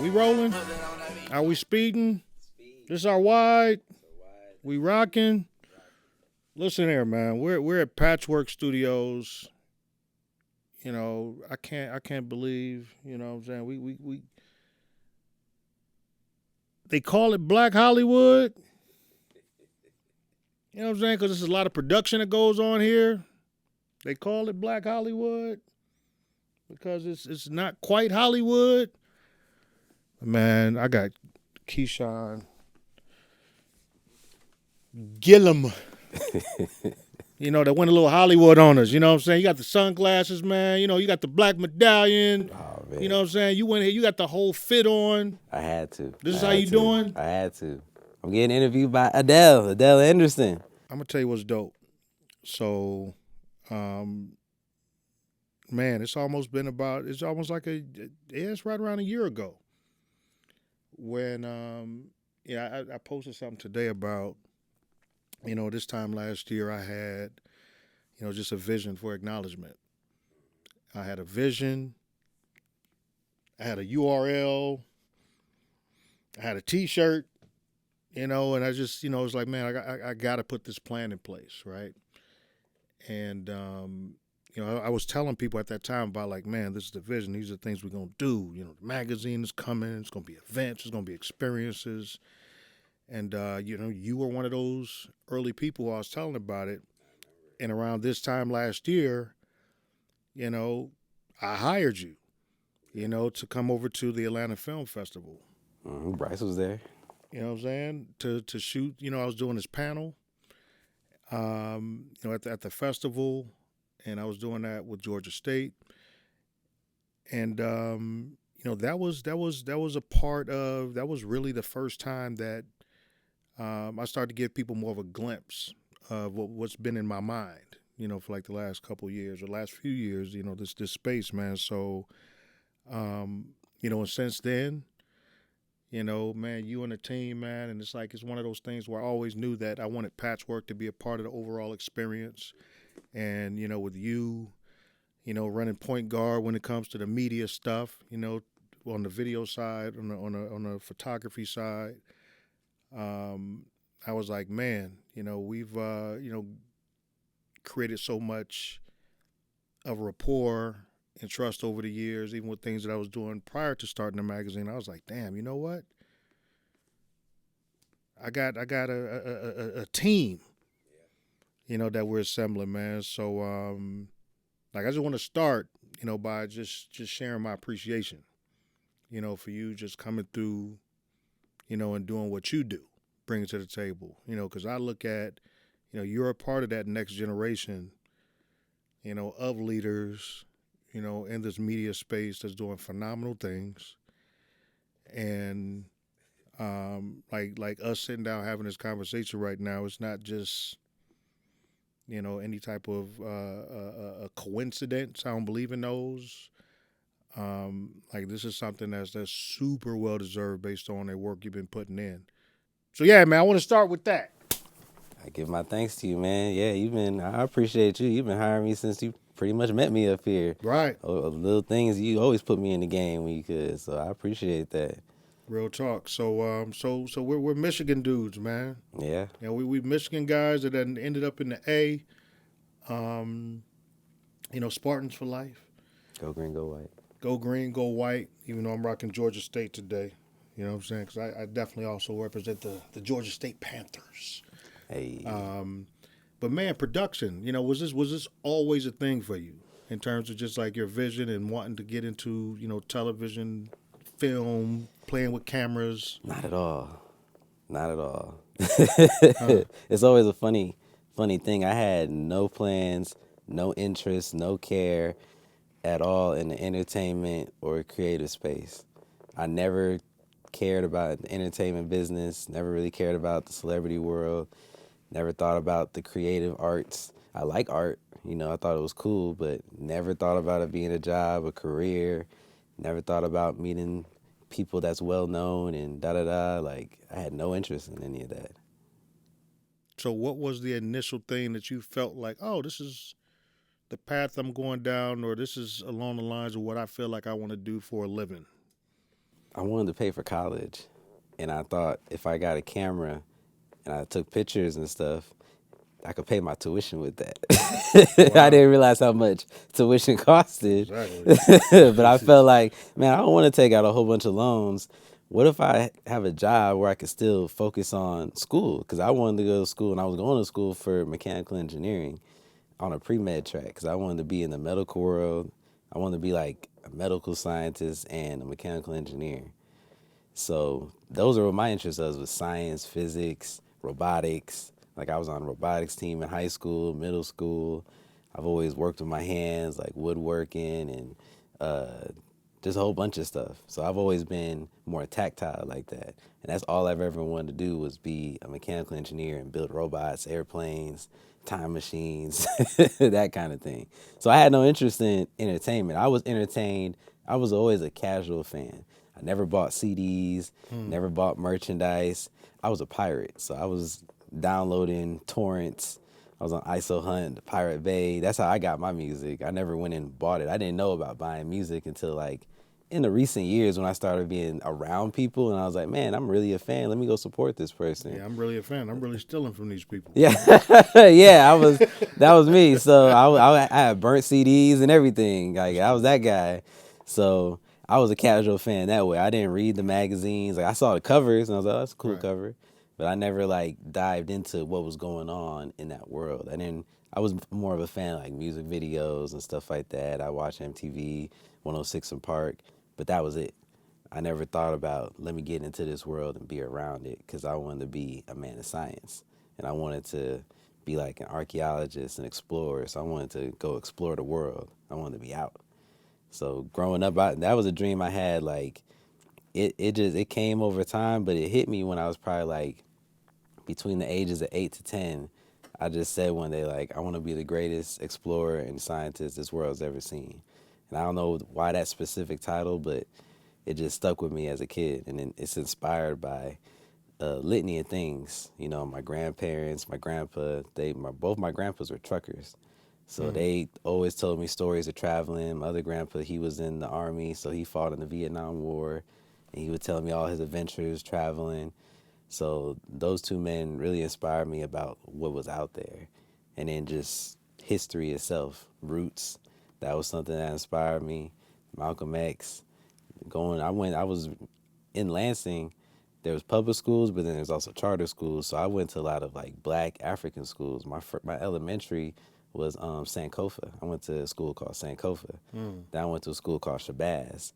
We rolling? Are we speeding? This our wide? We rocking? Listen here, man. We're at Patchwork Studios. You know, I can't believe, you know what I'm saying? We they call it Black Hollywood. You know what I'm saying? Because there's a lot of production that goes on here. They call it Black Hollywood because it's not quite Hollywood. Man, I got Kishawn Gillum. You know, that went a little Hollywood on us. You know what I'm saying? You got the sunglasses, man. You know, you got the black medallion. Oh, man. You know what I'm saying? You went here, you got the whole fit on. I had to. This is how you doing? I had to. I'm getting interviewed by Adele Anderson. I'm going to tell you what's dope. So, man, it's almost like it's right around a year ago when, I posted something today about, you know, this time last year I had, you know, just a vision for acknowledgement. I had a vision. I had a URL. I had a T-shirt, you know, and I just, you know, it was like, man, I got to put this plan in place, right? And, you know, I was telling people at that time about like, man, this is the vision. These are the things we're going to do. You know, the magazine is coming. It's going to be events. It's going to be experiences. And, you know, you were one of those early people who I was telling about it. And around this time last year, you know, I hired you, you know, to come over to the Atlanta Film Festival. Bryce was there. You know what I'm saying? To shoot, you know, I was doing this panel, you know, at the festival, and I was doing that with Georgia State. And, you know, that was really the first time that I started to give people more of a glimpse of what's been in my mind, you know, for like the last couple of years or last few years, you know, this space, man. So, you know, and since then, you know, man, you and the team, man, and it's one of those things where I always knew that I wanted Patchwork to be a part of the overall experience. And, you know, with you, you know, running point guard when it comes to the media stuff, you know, on the video side, on the photography side, I was like, man, you know, we've, you know, created so much of rapport and trust over the years, even with things that I was doing prior to starting the magazine. I was like, damn, you know what? I got a team, you know, that we're assembling, man. So, like, I just want to start, you know, by just sharing my appreciation, you know, for you just coming through, you know, and doing what you do, bring it to the table, you know, because I look at, you know, you're a part of that next generation, you know, of leaders, you know, in this media space that's doing phenomenal things. And like us sitting down having this conversation right now, it's not just, you know, any type of a coincidence. I don't believe in those. Like this is something that's super well deserved based on the work you've been putting in. So yeah, man, I want to start with that. I give my thanks to you, man. Yeah, I appreciate you. You've been hiring me since you pretty much met me up here. Right. Little things, you always put me in the game when you could, so I appreciate that. Real talk. So so we're Michigan dudes, man. Yeah. You know, we Michigan guys that then ended up in the A. You know, Spartans for life. Go green, go white. Go green, go white. Even though I'm rocking Georgia State today, you know what I'm saying? Because I definitely also represent the Georgia State Panthers. Hey. But man, production. You know, was this always a thing for you in terms of just like your vision and wanting to get into, you know, television, film, playing with cameras? Not at all. It's always a funny thing. I had no plans, no interest, no care at all in the entertainment or creative space. I never cared about the entertainment business, never really cared about the celebrity world, never thought about the creative arts. I like art, you know, I thought it was cool, but never thought about it being a job, a career, never thought about meeting people that's well known and da-da-da. Like, I had no interest in any of that. So what was the initial thing that you felt like, oh, this is the path I'm going down, or this is along the lines of what I feel like I want to do for a living? I wanted to pay for college, and I thought if I got a camera and I took pictures and stuff, I could pay my tuition with that. I Wow. didn't realize how much tuition costed, Exactly. but I felt like, man, I don't want to take out a whole bunch of loans. What if I have a job where I could still focus on school? Because I wanted to go to school, and I was going to school for mechanical engineering on a pre-med track because I wanted to be in the medical world. I wanted to be like a medical scientist and a mechanical engineer. So those are what my interests was science, physics, robotics. Like I was on a robotics team in high school, middle school. I've always worked with my hands, like woodworking and just a whole bunch of stuff. So I've always been more tactile like that. And that's all I've ever wanted to do was be a mechanical engineer and build robots, airplanes, time machines, that kind of thing. So I had no interest in entertainment. I was entertained. I was always a casual fan. I never bought CDs, never bought merchandise. I was a pirate. So I was downloading torrents. I was on ISO Hunt, Pirate Bay. That's how I got my music. I never went and bought it. I didn't know about buying music until like in the recent years when I started being around people and I was like, man, I'm really a fan. Let me go support this person. Yeah, I'm really a fan. I'm really stealing from these people. Yeah, yeah, that was me. So I had burnt CDs and everything. Like I was that guy. So I was a casual fan that way. I didn't read the magazines. Like I saw the covers and I was like, oh, that's a cool Right. cover. But I never like dived into what was going on in that world. And then I was more of a fan of like music videos and stuff like that. I watched MTV 106 in Park, but that was it. I never thought about let me get into this world and be around it because I wanted to be a man of science and I wanted to be like an archaeologist and explorer. So I wanted to go explore the world. I wanted to be out. So growing up, that was a dream I had. Like it came over time, but it hit me when I was probably like between the ages of 8 to 10. I just said one day like I want to be the greatest explorer and scientist this world's ever seen. And I don't know why that specific title, but it just stuck with me as a kid, and then it's inspired by a litany of things. You know, my grandparents, my grandpa, both my grandpas were truckers, so they always told me stories of traveling. My other grandpa, he was in the army, so he fought in the Vietnam War, and he would tell me all his adventures traveling. So those two men really inspired me about what was out there, and then just history itself, roots. That was something that inspired me. Malcolm X, I was in Lansing. There was public schools, but then there's also charter schools. So I went to a lot of like Black African schools. My elementary was Sankofa. I went to a school called Sankofa. Then I went to a school called Shabazz.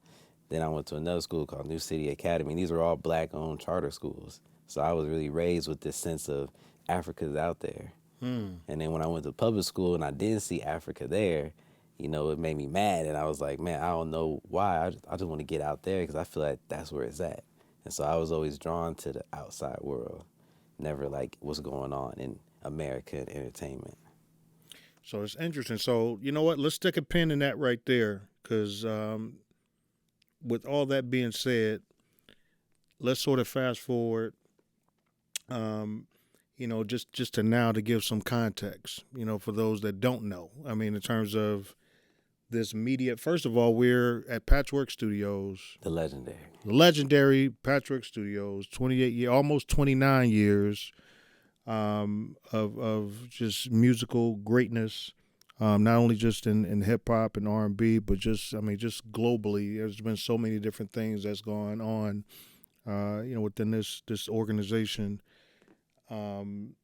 Then I went to another school called New City Academy. And these were all Black-owned charter schools. So I was really raised with this sense of Africa's out there. And then when I went to public school and I didn't see Africa there, you know, it made me mad. And I was like, man, I don't know why. I just want to get out there because I feel like that's where it's at. And so I was always drawn to the outside world, never like what's going on in America and entertainment. So it's interesting. So you know what? Let's stick a pin in that right there, because with all that being said, let's sort of fast forward. Um, just to now to give some context. For those that don't know. I mean, in terms of this media. First of all, we're at Patchwork Studios, The legendary. the legendary Patchwork Studios, 28 years, almost 29 years of just musical greatness. Not only just in hip hop and R&B, but just globally. There's been so many different things that's going on, within this organization. Um,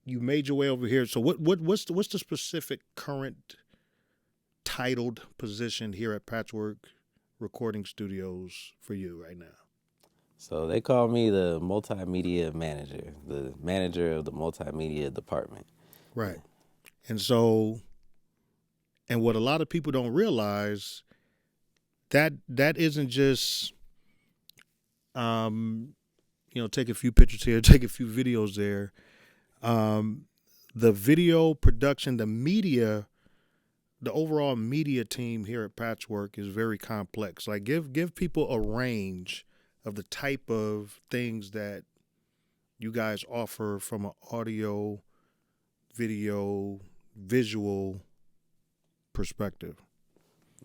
you made your way over here. So what's the specific current titled position here at Patchwork Recording Studios for you right now? So they call me the multimedia manager, the manager of the multimedia department. Right. And what a lot of people don't realize, that isn't just take a few pictures here, take a few videos there. The video production, the media, the overall media team here at Patchwork is very complex. Like give people a range of the type of things that you guys offer from an audio, video, visual perspective.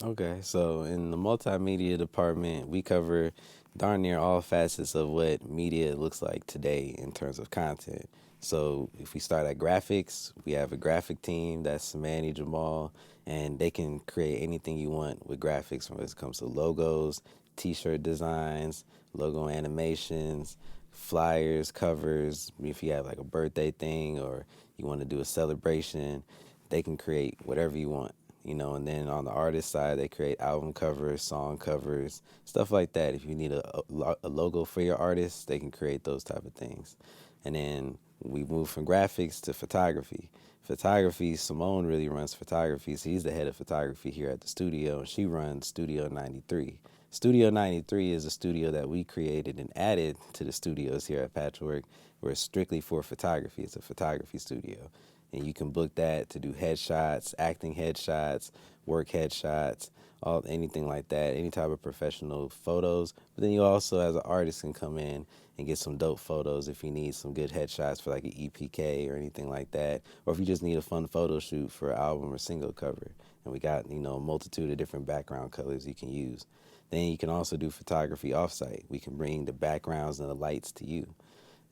Okay, so in the multimedia department, we cover darn near all facets of what media looks like today in terms of content. So if we start at graphics, we have a graphic team that's Samani Jamal, and they can create anything you want with graphics when it comes to logos, t-shirt designs, logo animations, flyers, covers. If you have like a birthday thing or you want to do a celebration, they can create whatever you want, and then on the artist side, they create album covers, song covers, stuff like that. If you need a logo for your artist, they can create those type of things. And then we move from graphics to photography. Photography, Simone really runs photography. So he's the head of photography here at the studio, and she runs Studio 93. Studio 93 is a studio that we created and added to the studios here at Patchwork, where it's strictly for photography. It's a photography studio. And you can book that to do headshots, acting headshots, work headshots, all anything like that, any type of professional photos. But then you also, as an artist, can come in and get some dope photos if you need some good headshots for like an EPK or anything like that, or if you just need a fun photo shoot for an album or single cover. And we got a multitude of different background colors you can use. Then you can also do photography offsite. We can bring the backgrounds and the lights to you.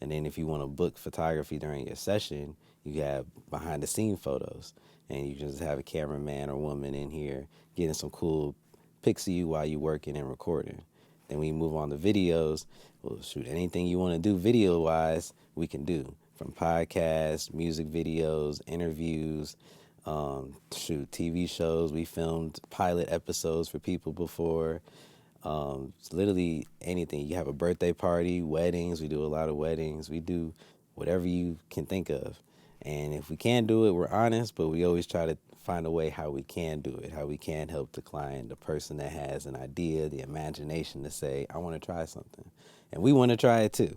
And then if you want to book photography during your session, you have behind the scene photos. And you just have a cameraman or woman in here getting some cool pics of you while you're working and recording. Then we move on to videos. Well, shoot, anything you want to do video wise, we can do. From podcasts, music videos, interviews, TV shows. We filmed pilot episodes for people before. It's literally anything. You have a birthday party, weddings. We do a lot of weddings. We do whatever you can think of. And if we can't do it, we're honest, but we always try to find a way how we can do it, how we can help the client, the person that has an idea, the imagination to say, I want to try something. And we want to try it too.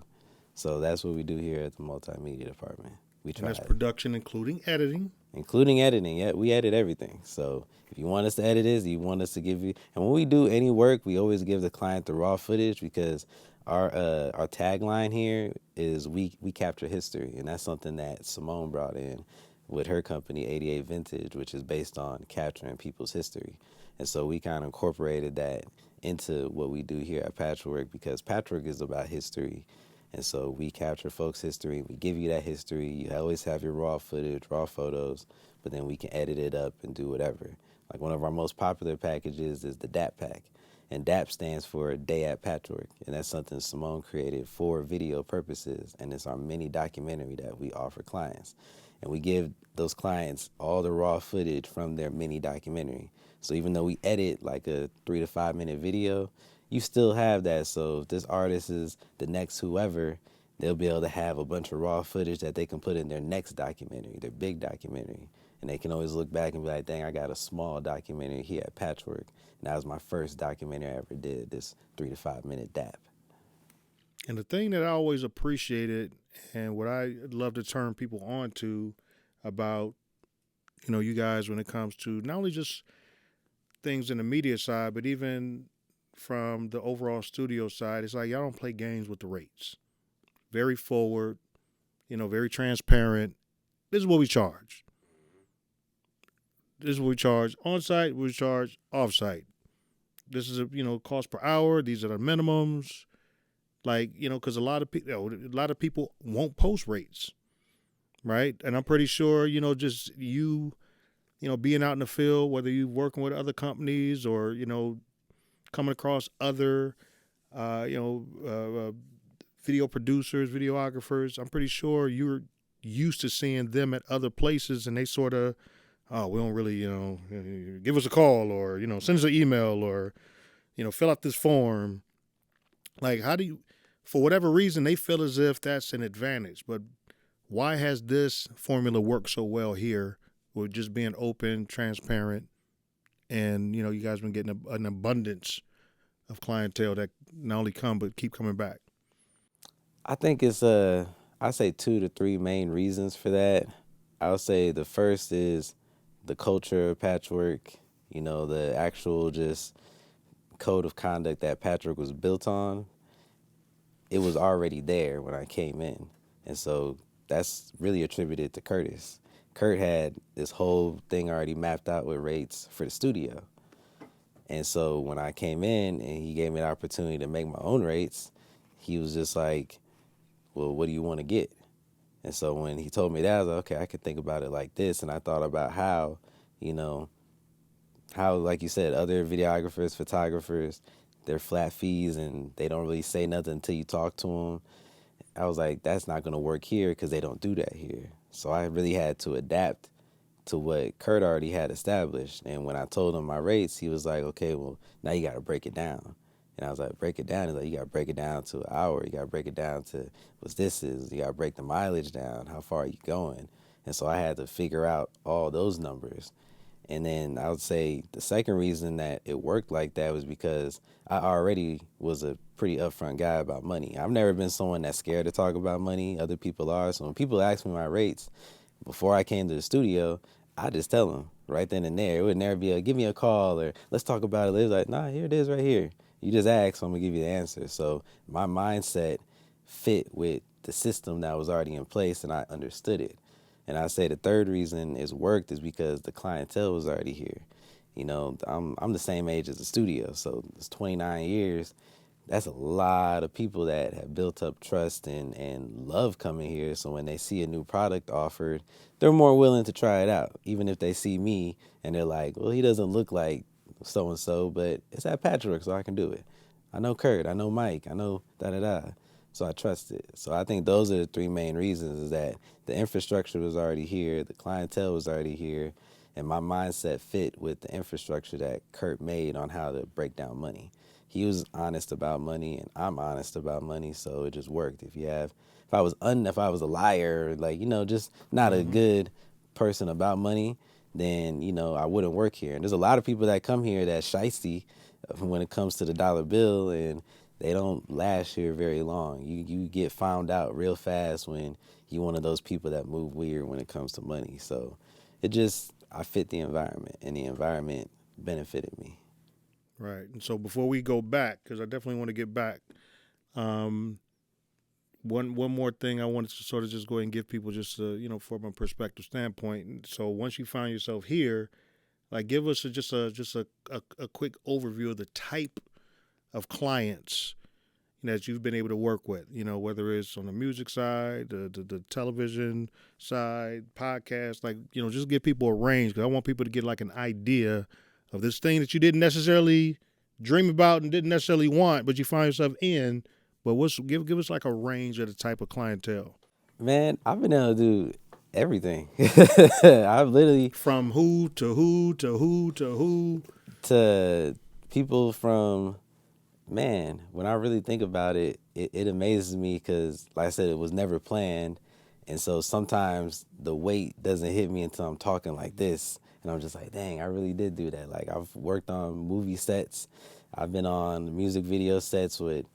So that's what we do here at the multimedia department. We And try that's it, production, including editing. including editing. Yeah, we edit everything. So if you want us to edit this, you want us to give you. And when we do any work, we always give the client the raw footage because our tagline here is we capture history, and that's something that Simone brought in with her company 88 Vintage, which is based on capturing people's history. And so we kind of incorporated that into what we do here at Patchwork because Patchwork is about history. And so we capture folks' history. We give you that history. You always have your raw footage, raw photos, but then we can edit it up and do whatever. Like one of our most popular packages is the DAP pack. And DAP stands for Day at Patchwork. And that's something Simone created for video purposes. And it's our mini documentary that we offer clients. And we give those clients all the raw footage from their mini documentary. So even though we edit like a 3 to 5 minute video, you still have that. So if this artist is the next whoever, they'll be able to have a bunch of raw footage that they can put in their next documentary, their big documentary. And they can always look back and be like, dang, I got a small documentary here at Patchwork. And that was my first documentary I ever did, this 3 to 5 minute DAP. And the thing that I always appreciated and what I love to turn people on to about, you guys when it comes to not only just things in the media side, but even from the overall studio side, it's like y'all don't play games with the rates. Very forward, very transparent. This is what we charge. This is what we charge on site, we charge off site. This is a cost per hour. These are the minimums. Like because a lot of people won't post rates, right? And I'm pretty sure just being out in the field, whether you're working with other companies or coming across other uh, you know video producers, videographers. I'm pretty sure you're used to seeing them at other places, and they sort of, oh, we don't really, give us a call or send us an email or fill out this form. Like, how do you, for whatever reason, they feel as if that's an advantage. But why has this formula worked so well here with just being open, transparent, and you guys been getting an abundance of clientele that not only come but keep coming back? I think it's I say 2 to 3 main reasons for that. I would say the first is the culture of Patchwork, the actual just code of conduct that Patchwork was built on. It was already there when I came in. And so that's really attributed to Curtis. Kurt had this whole thing already mapped out with rates for the studio. And so when I came in and he gave me the opportunity to make my own rates, he was just like, well, what do you want to get? And so when he told me that, I was like, okay, I could think about it like this. And I thought about how, you know, how, like you said, other videographers, photographers, they're flat fees and they don't really say nothing until you talk to them. I was like, that's not going to work here because they don't do that here. So I really had to adapt to what Kurt already had established. And when I told him my rates, he was like, okay, well, now you got to break it down. And I was like, break it down. He's like, you got to break it down to an hour. You got to break it down to what this is. You got to break the mileage down. How far are you going? And so I had to figure out all those numbers. And then I would say the second reason that it worked like that was because I already was a pretty upfront guy about money. I've never been someone that's scared to talk about money. Other people are. So when people ask me my rates, before I came to the studio, I just tell them right then and there. It would never be a give me a call or let's talk about it. It was like, nah, here it is right here. You just ask, so I'm gonna give you the answer. So my mindset fit with the system that was already in place and I understood it. And I say the third reason it's worked is because the clientele was already here. You know, I'm the same age as the studio, so it's 29 years. That's a lot of people that have built up trust and love coming here. So when they see a new product offered, they're more willing to try it out. Even if they see me and they're like, well, he doesn't look like so and so, but it's at Patchwork, so I can do it. I know Kurt, I know Mike, I know da da da. So I trust it. So I think those are the three main reasons is that the infrastructure was already here, the clientele was already here, and my mindset fit with the infrastructure that Kurt made on how to break down money. He was honest about money and I'm honest about money, so it just worked. If I was a liar, like, just not a Mm-hmm. good person about money, then, I wouldn't work here. And there's a lot of people that come here that's shiesty when it comes to the dollar bill, and they don't last here very long. You get found out real fast when you one of those people that move weird when it comes to money. So I fit the environment, and the environment benefited me. Right. And so before we go back, because I definitely want to get back, um, one more thing I wanted to sort of just go ahead and give people just from a perspective standpoint. So once you find yourself here, like give us a quick overview of the type of clients that you've been able to work with. Whether it's on the music side, the television side, podcast. Like just give people a range because I want people to get like an idea of this thing that you didn't necessarily dream about and didn't necessarily want, but you find yourself in. But give us like a range of the type of clientele. Man, I've been able to do everything. I've literally From who to who to who to who. to people from man. When I really think about it, it amazes me because, like I said, it was never planned, and so sometimes the weight doesn't hit me until I'm talking like this, and I'm just like, dang, I really did do that. Like I've worked on movie sets, I've been on music video sets with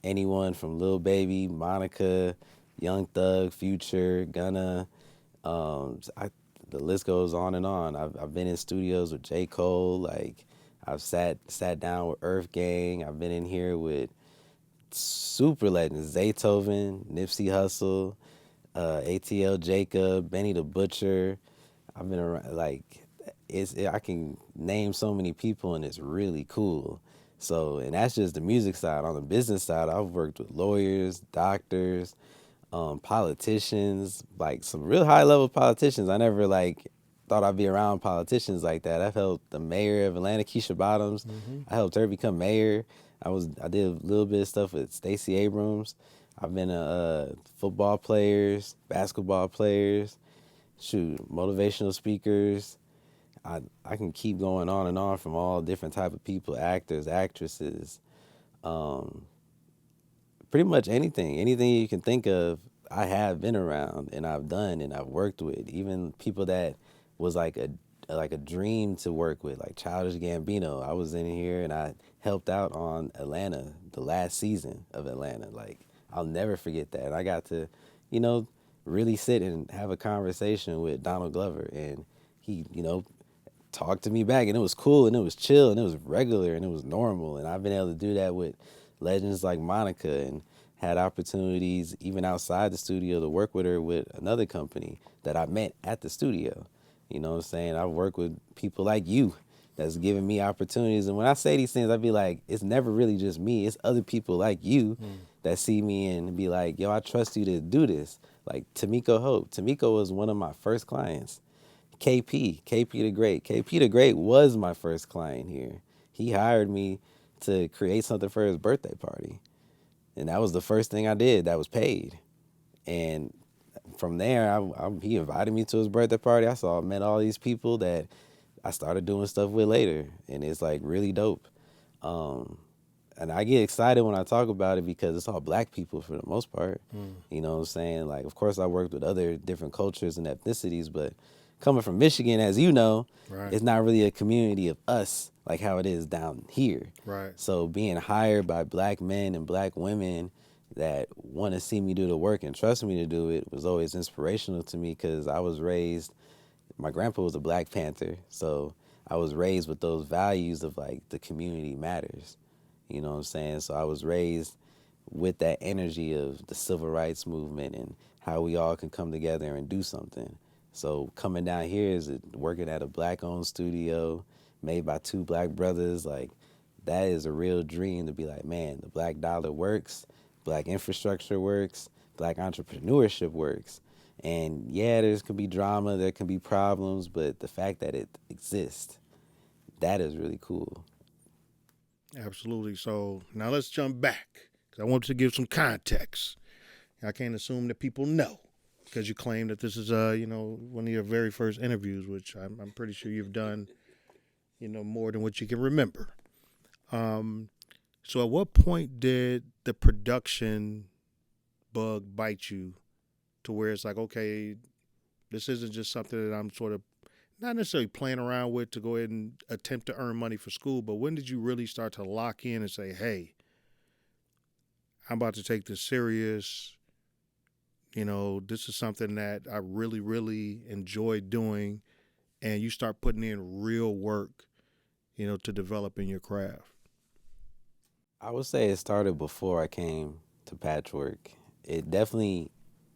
anyone from Lil Baby, Monica, Young Thug, Future, Gunna. The list goes on and on. I've been in studios with J. Cole. Like I've sat down with Earth Gang. I've been in here with super legends: Zaytoven, Nipsey Hussle, ATL Jacob, Benny the Butcher. I've been around I can name so many people and it's really cool. So, and that's just the music side. On the business side, I've worked with lawyers, doctors, politicians, like some real high level politicians. I never thought I'd be around politicians like that. I've helped the mayor of Atlanta, Keisha Bottoms. Mm-hmm. I helped her become mayor. I did a little bit of stuff with Stacey Abrams. I've been football players, basketball players, motivational speakers. I can keep going on and on from all different type of people, actors, actresses, um, pretty much anything you can think of. I have been around and I've done and I've worked with. Even people that was like a dream to work with, like Childish Gambino. I was in here and I helped out on Atlanta, the last season of Atlanta. Like I'll never forget that. I got to, you know, really sit and have a conversation with Donald Glover, and he, talked to me back, and it was cool and it was chill and it was regular and it was normal. And I've been able to do that with legends like Monica, and had opportunities even outside the studio to work with her with another company that I met at the studio. You know what I'm saying? I've worked with people like you that's giving me opportunities. And when I say these things, I be like, it's never really just me. It's other people like you that see me and be like, yo, I trust you to do this. Like Tamiko Hope. Tamiko was one of my first clients. KP the Great. KP the Great was my first client here. He hired me to create something for his birthday party. And that was the first thing I did that was paid. And from there, he invited me to his birthday party. Met all these people that I started doing stuff with later. And it's like really dope. Um, and I get excited when I talk about it because it's all black people for the most part. You know what I'm saying? Like, of course, I worked with other different cultures and ethnicities, but coming from Michigan, as you know, Right. it's not really a community of us like how it is down here. Right. So being hired by black men and black women that want to see me do the work and trust me to do it was always inspirational to me because I was raised, my grandpa was a Black Panther, so I was raised with those values of like the community matters. You know what I'm saying? So I was raised with that energy of the civil rights movement and how we all can come together and do something. So coming down here is working at a black-owned studio made by two black brothers. Like that is a real dream to be like, man, the black dollar works, black infrastructure works, black entrepreneurship works. And yeah, there could be drama, there can be problems, but the fact that it exists, that is really cool. Absolutely. So now let's jump back because I want to give some context. I can't assume that people know because you claim that this is one of your very first interviews, which I'm pretty sure you've done more than what you can remember. Um, so at what point did the production bug bite you to where it's like, okay, this isn't just something that I'm sort of not necessarily playing around with to go ahead and attempt to earn money for school, but when did you really start to lock in and say, hey, I'm about to take this serious? This is something that I really, really enjoy doing, and you start putting in real work, to develop in your craft. I would say it started before I came to Patchwork. It definitely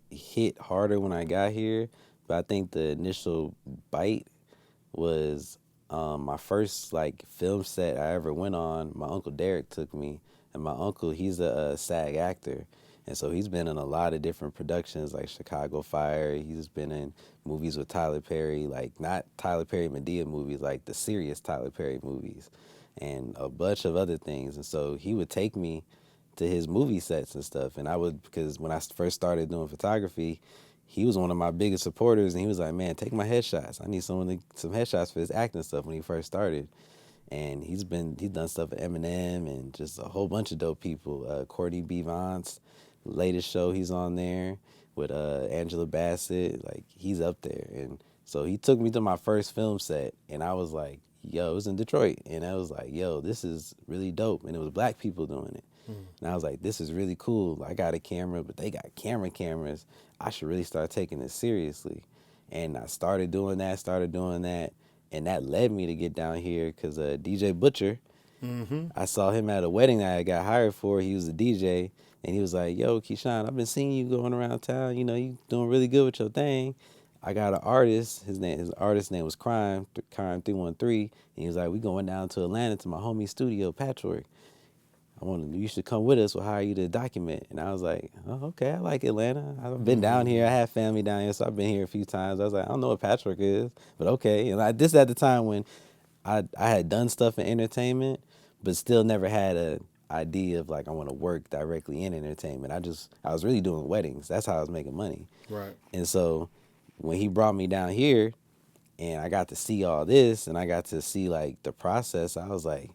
hit harder when I got here, but I think the initial bite was my first like film set I ever went on. My uncle Derek took me, and my uncle he's a SAG actor, and so he's been in a lot of different productions like Chicago Fire. He's been in movies with Tyler Perry, like not Tyler Perry Medea movies, like the serious Tyler Perry movies, and a bunch of other things. And so he would take me to his movie sets and stuff, and I would because when I first started doing photography, he was one of my biggest supporters, and he was like, "Man, take my headshots. I need some headshots for his acting stuff." When he first started, and he's done stuff with Eminem and just a whole bunch of dope people. Courtney B. Vance, latest show he's on there with Angela Bassett. Like he's up there, and so he took me to my first film set, and I was like, "Yo," it was in Detroit, and I was like, "Yo, this is really dope," and it was black people doing it. And I was like, this is really cool. I got a camera, but they got cameras. I should really start taking this seriously. And I started doing that. And that led me to get down here because DJ Butcher, Mm-hmm. I saw him at a wedding that I got hired for. He was a DJ. And he was like, yo, Kishawn, I've been seeing you going around town. You doing really good with your thing. I got an artist. His artist name was Crime 313. And he was like, we going down to Atlanta to my homie studio, Patchwork. You should come with us. We'll hire you to document. And I was like, oh, okay, I like Atlanta. I've been down here. I have family down here, so I've been here a few times. I was like, I don't know what Patchwork is, but okay. And this at the time when I had done stuff in entertainment, but still never had a idea of like I want to work directly in entertainment. I was really doing weddings. That's how I was making money. Right. And so when he brought me down here and I got to see all this and I got to see like the process, I was like,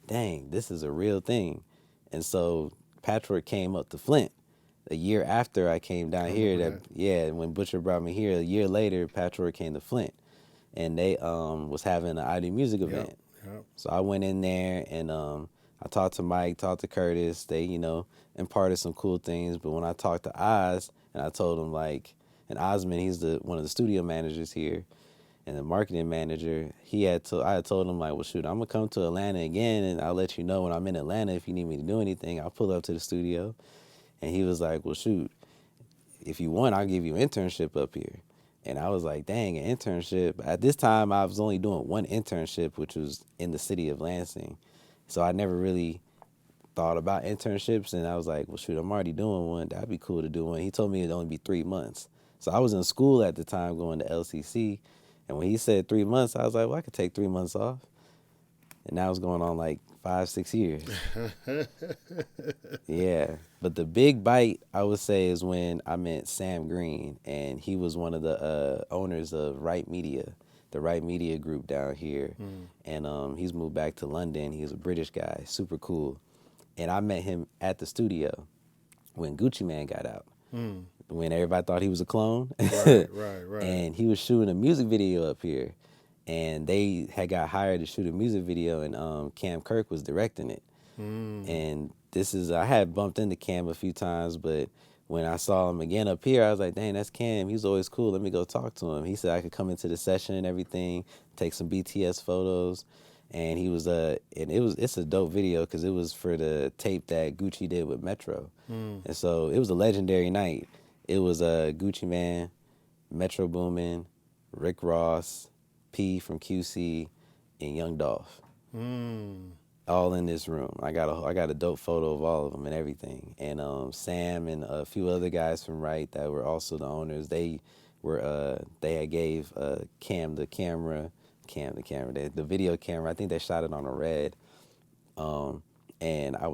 dang, this is a real thing. And so Patchwork came up to Flint a year after I came down I here. remember that. Yeah, when Butcher brought me here, a year later, Patchwork came to Flint, and they was having an ID music Yep. event. Yep. So I went in there and I talked to Mike, talked to Curtis. They imparted some cool things. But when I talked to Oz and I told him like, and Osman, he's one of the studio managers here and the marketing manager, I had told him like, well, shoot, I'm gonna come to Atlanta again, and I'll let you know when I'm in Atlanta if you need me to do anything. I'll pull up to the studio, and he was like, well, shoot, if you want, I'll give you an internship up here. And I was like, dang, an internship. At this time, I was only doing one internship, which was in the city of Lansing. So I never really thought about internships. And I was like, well, shoot, I'm already doing one. That'd be cool to do one. He told me it'd only be 3 months. So I was in school at the time going to LCC. And when he said 3 months, I was like, well, I could take 3 months off. And that was going on like 5, 6 years. Yeah. But the big bite, I would say, is when I met Sam Green, and he was one of the owners of Right Media, the Right Media group down here. Mm. And he's moved back to London. He's a British guy, super cool. And I met him at the studio when Gucci Man got out, Mm. when everybody thought he was a clone. Right. And he was shooting a music video up here. And they had got hired to shoot a music video, and Cam Kirk was directing it. Mm. And I had bumped into Cam a few times, but when I saw him again up here, I was like, dang, that's Cam. He's always cool. Let me go talk to him. He said I could come into the session and everything, take some BTS photos. And he was it's a dope video because it was for the tape that Gucci did with Metro. Mm. And so it was a legendary night. It was Gucci Man, Metro Boomin, Rick Ross, P from QC, and Young Dolph, Mm. all in this room. I got a dope photo of all of them and everything. And Sam and a few other guys from Right that were also the owners. They had gave the video camera. I think they shot it on a Red.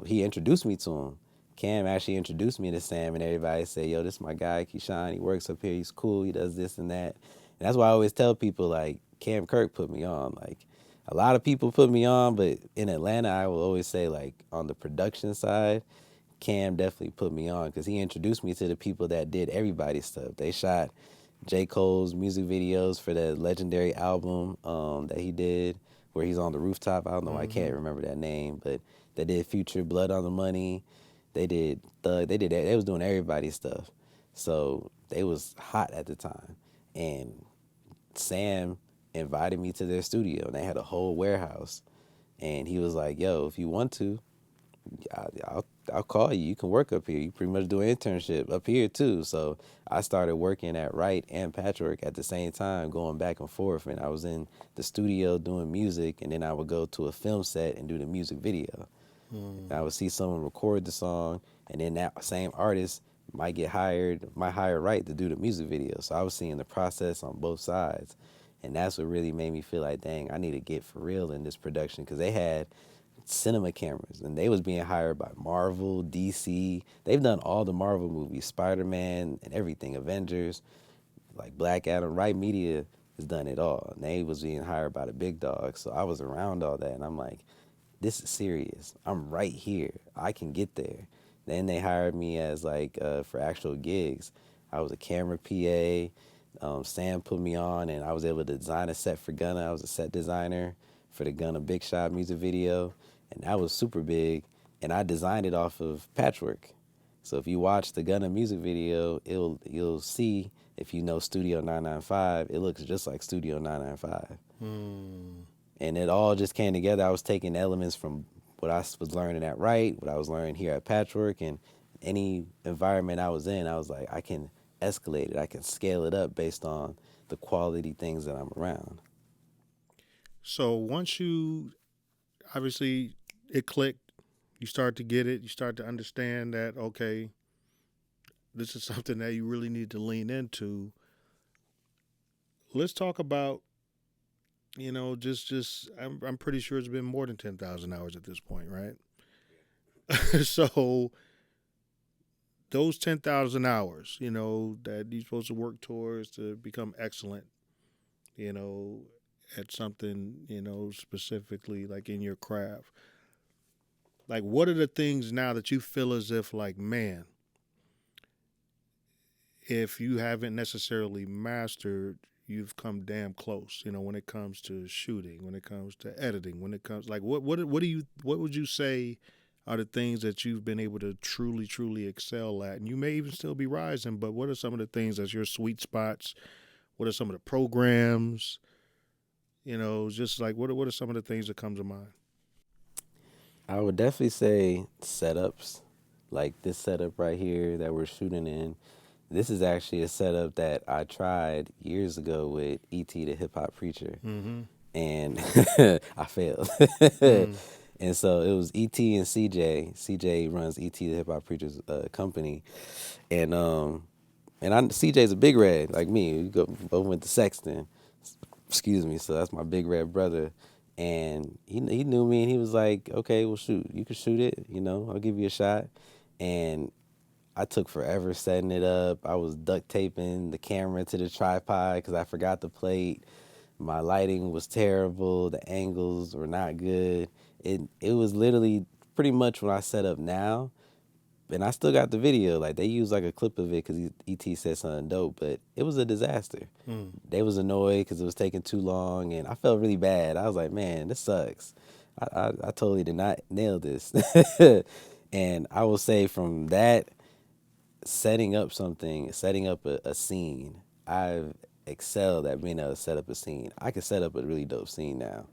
He introduced me to him. Cam actually introduced me to Sam, and everybody said, yo, this is my guy, Kishawn. He works up here. He's cool. He does this and that. And that's why I always tell people, like, Cam Kirk put me on. Like, a lot of people put me on, but in Atlanta, I will always say, like, on the production side, Cam definitely put me on because he introduced me to the people that did everybody's stuff. They shot J. Cole's music videos for that legendary album that he did where he's on the rooftop. I don't know, I can't remember that name, but they did Future, Blood on the Money. They did Thug. They was doing everybody's stuff. So they was hot at the time. And Sam invited me to their studio, and they had a whole warehouse. And he was like, yo, if you want to, I'll call you. You can work up here. You pretty much do an internship up here too. So I started working at Wright and Patchwork at the same time, going back and forth. And I was in the studio doing music, and then I would go to a film set and do the music video. Mm. I would see someone record the song, and then that same artist might hire Wright to do the music video. So I was seeing the process on both sides. And that's what really made me feel like, dang, I need to get for real in this production because they had cinema cameras, and they was being hired by Marvel, DC. They've done all the Marvel movies, Spider-Man and everything, Avengers, like Black Adam. Right Media has done it all, and they was being hired by the big dogs. So I was around all that, and I'm like, this is serious. I'm right here. I can get there. Then they hired me as like for actual gigs. I was a camera PA. Sam put me on, and I was able to design a set for Gunna. I was a set designer for the Gunna Big Shot music video, and that was super big. And I designed it off of Patchwork. So if you watch the Gunna music video, you'll see, if you know Studio 995, it looks just like Studio 995. Mm. And it all just came together. I was taking elements from what I was learning at Wright, what I was learning here at Patchwork, and any environment I was in, I was like, I can escalate it. I can scale it up based on the quality things that I'm around. So once obviously it clicked, you start to get it, you start to understand that, okay, this is something that you really need to lean into. Let's talk about, I'm pretty sure it's been more than 10,000 hours at this point, right? So those 10,000 hours, that you're supposed to work towards to become excellent, you know, at something, specifically like in your craft. Like, what are the things now that you feel as if, like, man, if you haven't necessarily mastered, you've come damn close, when it comes to shooting, when it comes to editing, when it comes, like, what would you say are the things that you've been able to truly excel at? And you may even still be rising, but what are some of the things that's your sweet spots? What are some of the programs? Just like, what are some of the things that come to mind? I would definitely say setups, like this setup right here that we're shooting in. This is actually a setup that I tried years ago with E.T. the Hip Hop Preacher, and I failed. And so it was E.T. and C.J. C.J. runs E.T. the Hip Hop Preacher's company, and CJ's a big red like me. We both went to Sexton. Excuse me. So that's my big red brother. And he knew me and he was like, okay, well, shoot, you can shoot it. I'll give you a shot. And I took forever setting it up. I was duct taping the camera to the tripod because I forgot the plate. My lighting was terrible. The angles were not good. It was literally pretty much what I set up now. And I still got the video. Like, they used like a clip of it because E.T. said something dope, but it was a disaster. They was annoyed because it was taking too long, and I felt really bad. I was like, man, this sucks. I totally did not nail this. And I will say from that, setting up a scene, I've excelled at being able to set up a scene. I can set up a really dope scene now.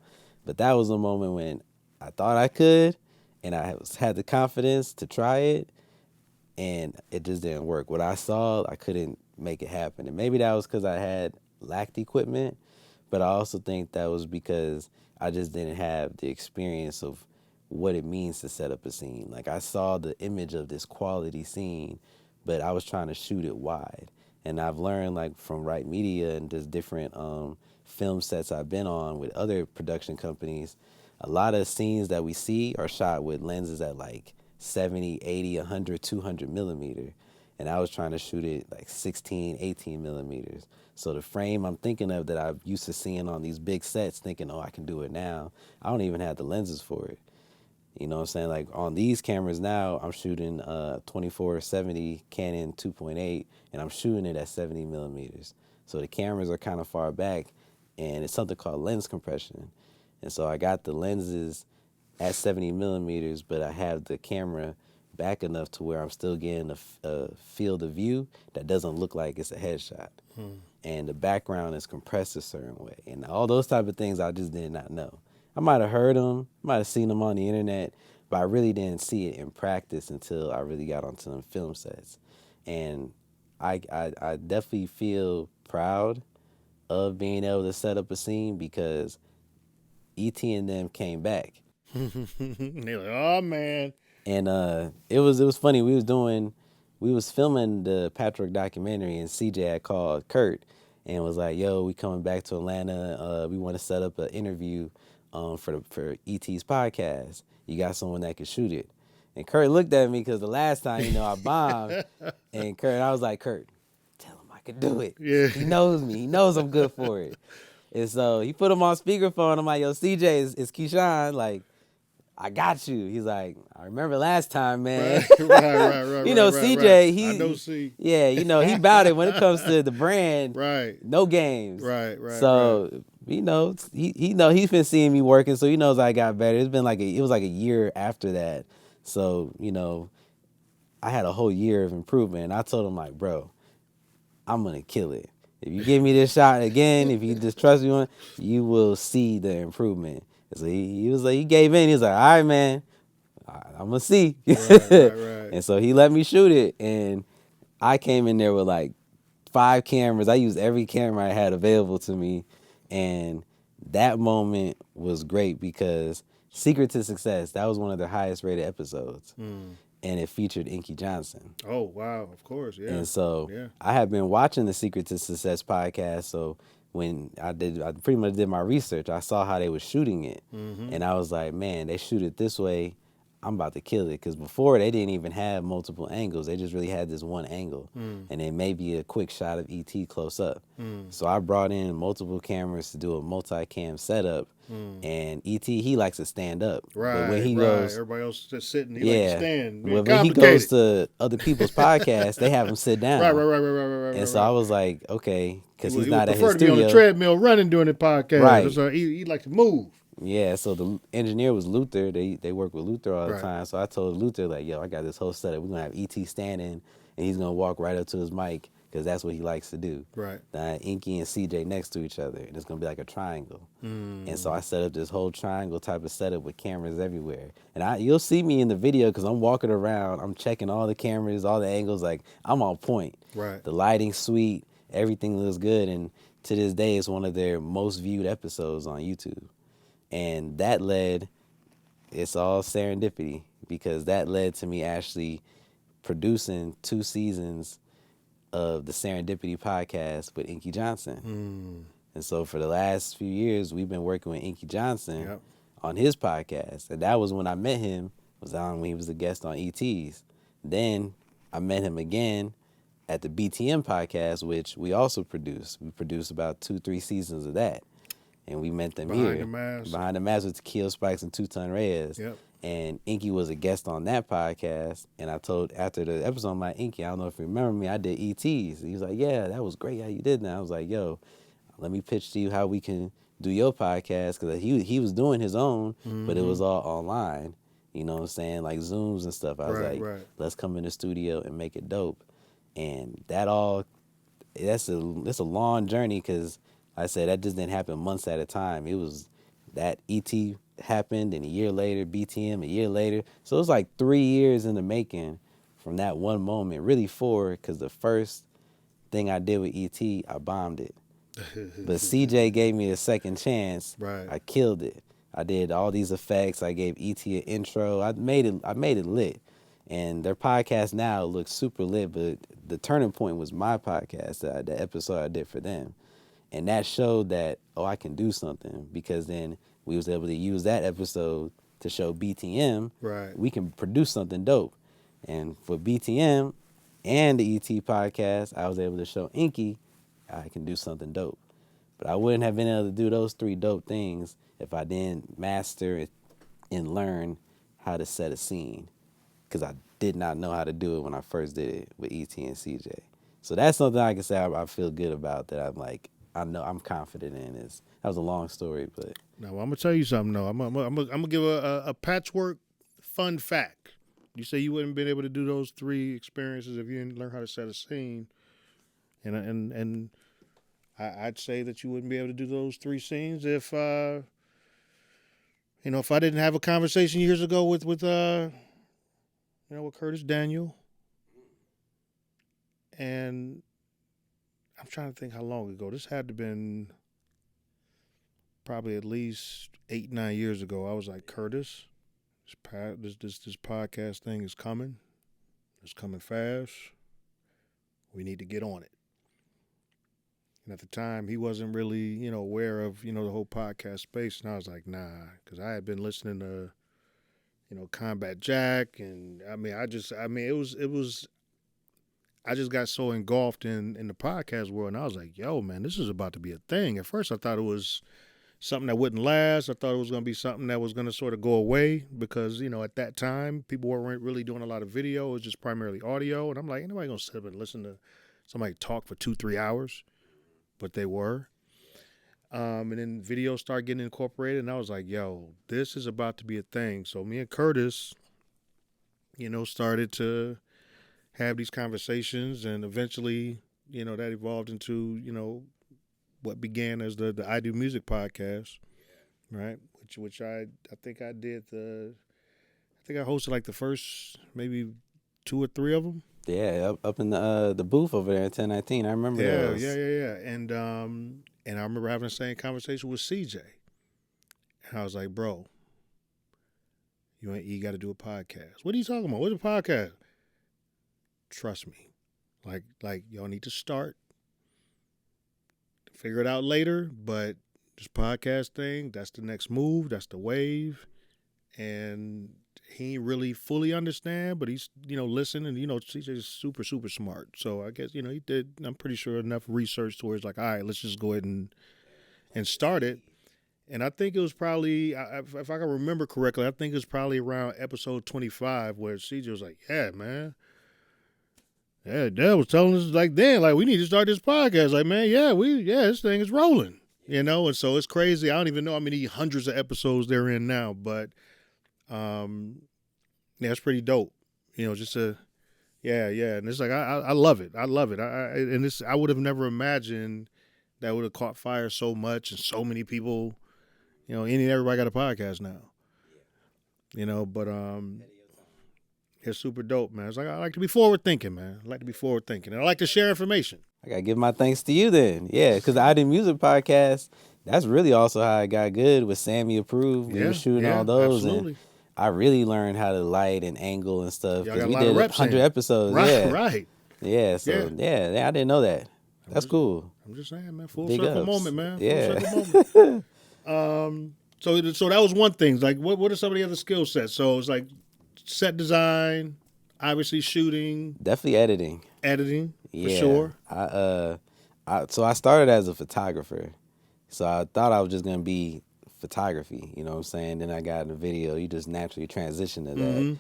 But that was a moment when I thought I could, and I had the confidence to try it, and it just didn't work. What I saw, I couldn't make it happen. And maybe that was because I had lacked equipment, but I also think that was because I just didn't have the experience of what it means to set up a scene. Like, I saw the image of this quality scene, but I was trying to shoot it wide. And I've learned, like, from Right Media and just different film sets I've been on with other production companies, a lot of scenes that we see are shot with lenses at like 70, 80, 100, 200 millimeter. And I was trying to shoot it like 16, 18 millimeters. So the frame I'm thinking of that I'm used to seeing on these big sets, thinking, oh, I can do it now, I don't even have the lenses for it. You know what I'm saying? Like, on these cameras now, I'm shooting 24-70 Canon 2.8, and I'm shooting it at 70 millimeters. So the cameras are kind of far back, and it's something called lens compression. And so I got the lenses at 70 millimeters, but I have the camera back enough to where I'm still getting a field of view that doesn't look like it's a headshot. And the background is compressed a certain way. And all those type of things I just did not know. I might have heard them, might have seen them on the internet, but I really didn't see it in practice until I really got onto them film sets. And I definitely feel proud of being able to set up a scene because E.T. and them came back. They're like, oh man. And it was funny. We was filming the Patrick documentary, and CJ had called Kurt and was like, "Yo, we coming back to Atlanta. We want to set up an interview for ET's podcast. You got someone that can shoot it?" And Kurt looked at me because the last time, I bombed, and I was like, "Kurt, tell him I could do it. Yeah. He knows me. He knows I'm good for it." And so he put him on speakerphone. I'm like, "Yo, CJ, it's Kishawn. Like, I got you." He's like, "I remember last time, man." Right. CJ, I know C. yeah, he about it when it comes to the brand. Right. No games. Right. So, he's been seeing me working, so he knows I got better. It was like a year after that. So, I had a whole year of improvement. And I told him, like, bro, I'm going to kill it. If you give me this shot again, if you just trust me on, you will see the improvement. So he was like, he gave in. He was like, all right, man, I'm going to see. Right. And so he let me shoot it. And I came in there with like 5 cameras. I used every camera I had available to me. And that moment was great because Secret to Success, that was one of their highest rated episodes. And it featured Inky Johnson. Oh, wow. Of course, yeah. And so I have been watching the Secret to Success podcast. So when I pretty much did my research. I saw how they were shooting it. And I was like, man, they shoot it this way, I'm about to kill it. Because before, they didn't even have multiple angles. They just really had this one angle. And then maybe a quick shot of E.T. close up. So I brought in multiple cameras to do a multi-cam setup. And E.T., he likes to stand up. Right, but when he goes, everybody else just sitting, he likes to stand. Well, when he goes to other people's podcasts, they have him sit down. Right. And so I was like, okay, because he's not at his studio. He prefer to be on the treadmill running during the podcast. Right. So he like to move. Yeah, so the engineer was Luther. They work with Luther all the time. So I told Luther, like, yo, I got this whole setup. We're going to have E.T. standing, and he's going to walk right up to his mic because that's what he likes to do. Right. Inky and CJ next to each other, and it's gonna be like a triangle. And so I set up this whole triangle type of setup with cameras everywhere. And you'll see me in the video because I'm walking around, I'm checking all the cameras, all the angles, like I'm on point. Right. The lighting's sweet, everything looks good, and to this day, it's one of their most viewed episodes on YouTube. And that led, it's all serendipity, because that led to me actually producing 2 seasons of the Serendipity podcast with Inky Johnson. And so for the last few years, we've been working with Inky Johnson on his podcast. And that was when I met him, was on when he was a guest on ETs. Then I met him again at the BTM podcast, which we also produce. We produced about 2-3 seasons of that. And we met them Behind here. the Mask. Behind the Mask with Tequila Spikes and 2 Ton Reyes. Yep. And Inky was a guest on that podcast. And I told, after the episode, my Inky, I don't know if you remember me, I did ETs. He was like, yeah, that was great how you did that. I was like, yo, let me pitch to you how we can do your podcast. Because he was doing his own, but it was all online. You know what I'm saying? Like Zooms and stuff. I was like, let's come in the studio and make it dope. And it's a long journey, because I said that just didn't happen months at a time. It was that ET happened, and a year later, BTM, a year later. So it was like 3 years in the making from that one moment, really 4, because the first thing I did with ET, I bombed it. But CJ gave me a second chance. Right. I killed it. I did all these effects. I gave ET an intro. I made it lit. And their podcast now looks super lit, but the turning point was my podcast, the episode I did for them. And that showed that, I can do something, because then we was able to use that episode to show BTM, we can produce something dope. And for BTM and the ET podcast, I was able to show Inky I can do something dope. But I wouldn't have been able to do those 3 dope things if I didn't master it and learn how to set a scene, because I did not know how to do it when I first did it with ET and CJ. So that's something I can say I feel good about, that I'm like, I know I'm confident in. That was a long story, but now I'm gonna tell you something. though. I'm gonna give a patchwork fun fact. You say you wouldn't been able to do those 3 experiences if you didn't learn how to set a scene, and I'd say that you wouldn't be able to do those 3 scenes if if I didn't have a conversation years ago with Curtis Daniel, and I'm trying to think how long ago. This had to have been probably at least 8-9 years ago. I was like, Curtis, this podcast thing is coming. It's coming fast. We need to get on it. And at the time, he wasn't really, aware of, the whole podcast space. And I was like, nah, because I had been listening to, Combat Jack, and I just got so engulfed in the podcast world, and I was like, yo, man, this is about to be a thing. At first, I thought it was something that wouldn't last. I thought it was going to be something that was going to sort of go away, because, at that time, people weren't really doing a lot of video. It was just primarily audio. And I'm like, ain't nobody going to sit up and listen to somebody talk for 2-3 hours? But they were. And then videos started getting incorporated, and I was like, yo, this is about to be a thing. So me and Curtis, started to have these conversations, and eventually, that evolved into, what began as the I Do Music podcast, right? Which I think I did I hosted like the first maybe 2 or 3 of them. Yeah, up in the booth over there at 1019. I remember those. Yeah. And I remember having the same conversation with CJ. And I was like, bro, you got to do a podcast. What are you talking about? What's a podcast? Trust me. Like y'all need to start. Figure it out later, but this podcast thing, that's the next move. That's the wave. And he ain't really fully understand, but he's, listen, and, CJ's super, super smart. So I guess, he did, I'm pretty sure, enough research to where it's like, all right, let's just go ahead and start it. And I think it was probably, if I can remember correctly, I think it was probably around episode 25 where CJ was like, yeah, man. Yeah, Dad was telling us like then, like, we need to start this podcast. Like, man, this thing is rolling, and so it's crazy. I don't even know how many hundreds of episodes they're in now, but, it's pretty dope, just to, Yeah, yeah, and it's like I love it. I love it. And it's I would have never imagined that would have caught fire so much and so many people. Any and everybody got a podcast now. But it's super dope, man. It's like I like to be forward thinking, man. I like to be forward thinking. And I like to share information. I gotta give my thanks to you then. Yeah, because the ID Music Podcast, that's really also how I got good with Sammy Approved. We were Yeah, shooting all yeah, those, and absolutely. I really learned how to light and angle and stuff Y'all because got a we lot of did reps 100 in. episodes. Right, Yeah, right. yeah. Yeah. So yeah, I didn't know that. I'm That's just, cool. I'm just saying, man. Full Big circle ups. moment, man. Full Yeah. circle moment. So that was one thing. Like, what are some of the other skill sets? So it's like set design, obviously shooting, Definitely editing. editing for Yeah. sure. So I started as a photographer. So I thought I was just gonna be photography, you know what I'm saying? Then I got in the video. You just naturally transition to that. Mm-hmm.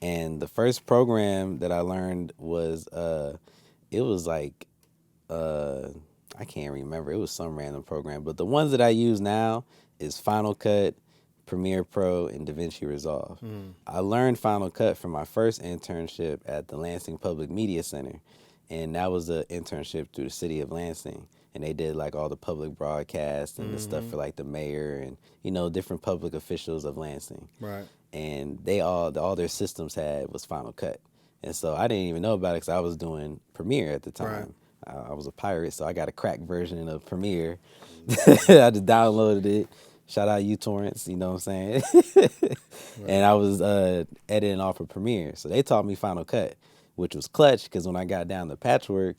And the first program that I learned was it was like I can't remember. It was some random program, but the ones that I use now is Final Cut, Premiere Pro, and DaVinci Resolve. Mm. I learned Final Cut from my first internship at the Lansing Public Media Center, and that was an internship through the city of Lansing. And they did like all the public broadcasts and the stuff for like the mayor and different public officials of Lansing. Right. And they all their systems had was Final Cut, and so I didn't even know about it because I was doing Premiere at the time. I was a pirate, so I got a crack version of Premiere. I just downloaded it. Shout out uTorrents, you know what I'm saying? Right. And I was editing off of Premiere. So they taught me Final Cut, which was clutch because when I got down to patchwork,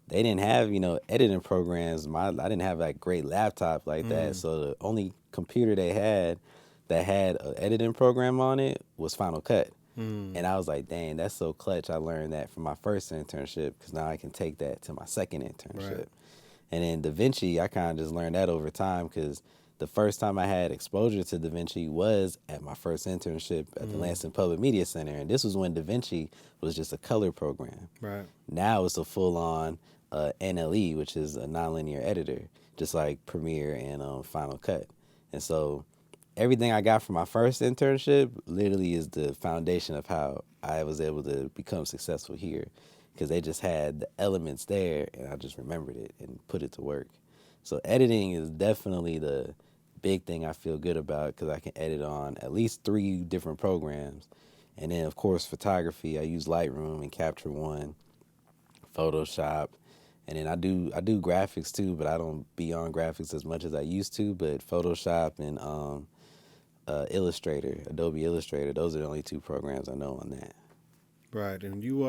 they didn't have, editing programs. I didn't have like great laptop like that. So the only computer they had that had an editing program on it was Final Cut. And I was like, dang, that's so clutch. I learned that from my first internship because now I can take that to my second internship. Right. And then DaVinci, I kind of just learned that over time because the first time I had exposure to DaVinci was at my first internship at the Lansing Public Media Center. And this was when DaVinci was just a color program. Right. Now it's a full-on NLE, which is a nonlinear editor, just like Premiere and Final Cut. And so everything I got from my first internship literally is the foundation of how I was able to become successful here because they just had the elements there and I just remembered it and put it to work. So editing is definitely the big thing I feel good about because I can edit on at least 3 different programs. And then, of course, photography. I use Lightroom and Capture One, Photoshop. And then I do graphics too, but I don't be on graphics as much as I used to. But Photoshop and Illustrator, Adobe Illustrator, those are the only 2 programs I know on that. Right. And you,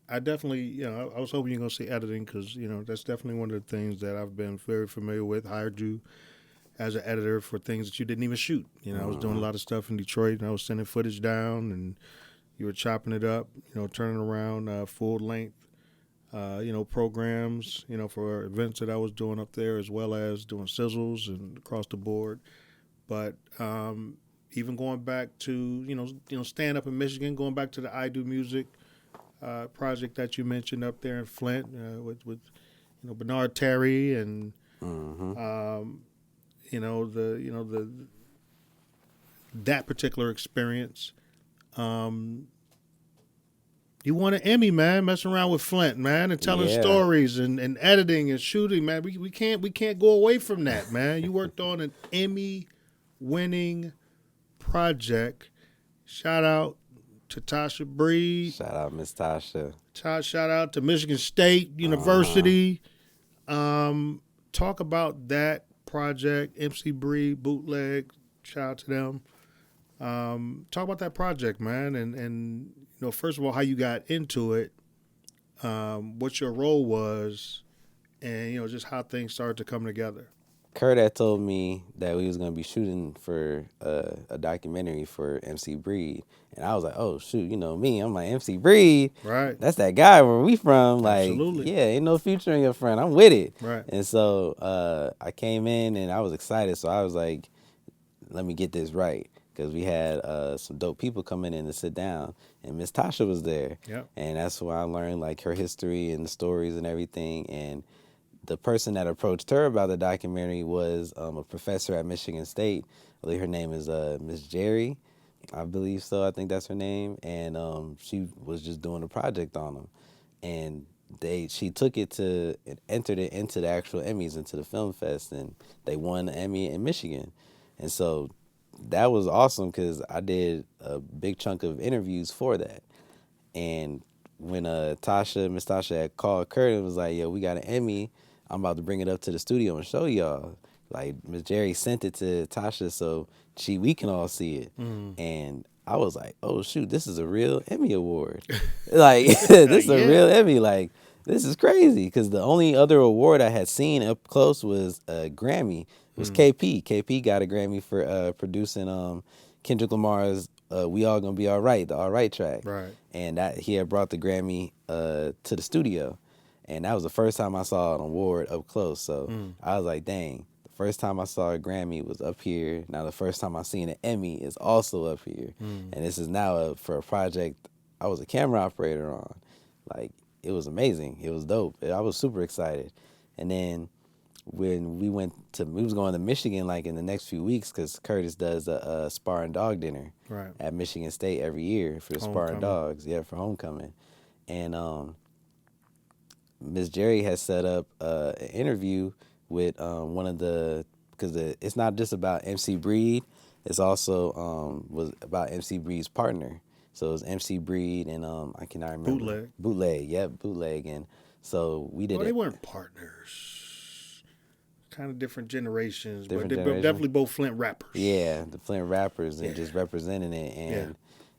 I definitely, I was hoping you're going to say editing because, that's definitely one of the things that I've been very familiar with. Hired you as an editor for things that you didn't even shoot. I was doing a lot of stuff in Detroit and I was sending footage down and you were chopping it up, turning around full length, programs, for events that I was doing up there as well as doing sizzles and across the board. But even going back to, stand up in Michigan, going back to the I Do Music project that you mentioned up there in Flint with Bernard Terry and the that particular experience. You won an Emmy, man, messing around with Flint, man, and telling stories and editing and shooting, man. We can't go away from that, man. You worked on an Emmy-winning project. Shout out to Tasha Breed. Shout out Miss Tasha. Shout out to Michigan State University. Talk about that project, MC Breed, Bootleg. Shout out to them. Talk about that project, man, and first of all, how you got into it, what your role was, and just how things started to come together. Kurt had told me that we was gonna be shooting for a documentary for MC Breed, and I was like, "Oh shoot, me, I'm like MC Breed, Right? That's that guy where we from. Like, Absolutely. yeah, ain't no future in your friend. I'm with it." Right. And so I came in and I was excited. So I was like, "Let me get this right." Because we had some dope people coming in to sit down, and Miss Tasha was there. Yep. And that's where I learned like her history and the stories and everything. And the person that approached her about the documentary was a professor at Michigan State. I believe her name is Miss Jerry. I believe so. I think that's her name, and she was just doing a project on them, and she took it to and entered it into the actual Emmys, into the film fest, and they won the Emmy in Michigan, and so that was awesome because I did a big chunk of interviews for that. And when Miss Tasha had called Kurt and was like, "Yo, we got an Emmy. I'm about to bring it up to the studio and show y'all." Like Miss Jerry sent it to Tasha so we can all see it. Mm. And I was like, "Oh shoot, this is a real Emmy award. Like this is a Yeah. real Emmy. Like this is crazy." Because the only other award I had seen up close was a Grammy. It was KP. KP got a Grammy for producing Kendrick Lamar's "We All Gonna Be All Right," the All Right track, Right. and that he had brought the Grammy to the studio, and that was the first time I saw an award up close. So I was like, dang, the first time I saw a Grammy was up here. Now the first time I seen an Emmy is also up here, and this is now for a project I was a camera operator on. Like it was amazing. It was dope. I was super excited, and then when we was going to Michigan like in the next few weeks because Curtis does a Spar and Dog dinner Right. at Michigan State every year for the Spar and Homecoming. Dogs, yeah, for homecoming. And Miss Jerry has set up an interview with one of the, because it's not just about MC Breed, it's also was about MC Breed's partner. So it was MC Breed and I cannot remember. Bootleg. Bootleg, yep, Bootleg. And so we did Well, they it. weren't partners. Kind of different generations, but Different they're generation. definitely both Flint rappers. Yeah, the Flint rappers and Yeah. just representing it, and Yeah.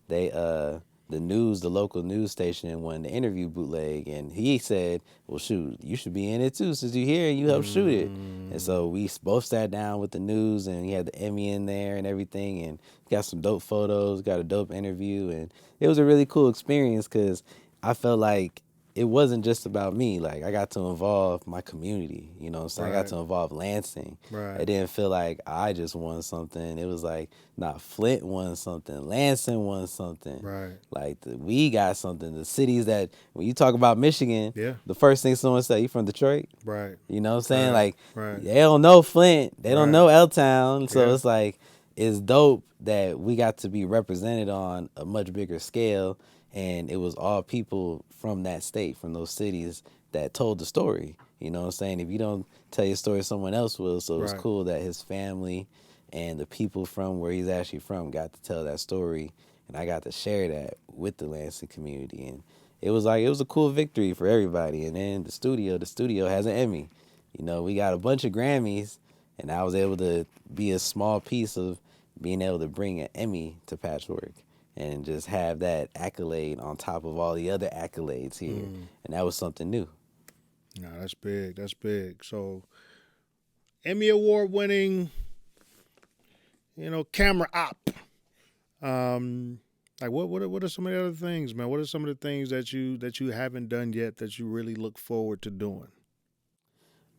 they the local news station wanted to interview Bootleg, and he said, "Well, shoot, you should be in it too, since you're here and you helped shoot it." And so we both sat down with the news, and he had the Emmy in there and everything, and got some dope photos, got a dope interview, and it was a really cool experience because I felt like it wasn't just about me. Like I got to involve my community, you know what I'm saying? I got Right. to involve Lansing. Right. It didn't feel like I just won something. It was like, not Flint won something, Lansing won something. Right. Like we got something. The cities that when you talk about Michigan, Yeah. the first thing someone say, "You from Detroit?" Right. You know what I'm saying? Right. Like Right. they don't know Flint, they don't Right. know L Town. So Yeah. it's like it's dope that we got to be represented on a much bigger scale, and it was all people from that state, from those cities that told the story. You know what I'm saying? If you don't tell your story, someone else will. So it was Right. cool that his family and the people from where he's actually from got to tell that story, and I got to share that with the Lansing community, and it was a cool victory for everybody. And then the studio has an Emmy. You know, we got a bunch of Grammys, and I was able to be a small piece of being able to bring an Emmy to Patchwork and just have that accolade on top of all the other accolades here. And that was something new. No, that's big. That's big. So, Emmy Award winning, camera op. Like what are some of the other things, man? What are some of the things that you haven't done yet that you really look forward to doing?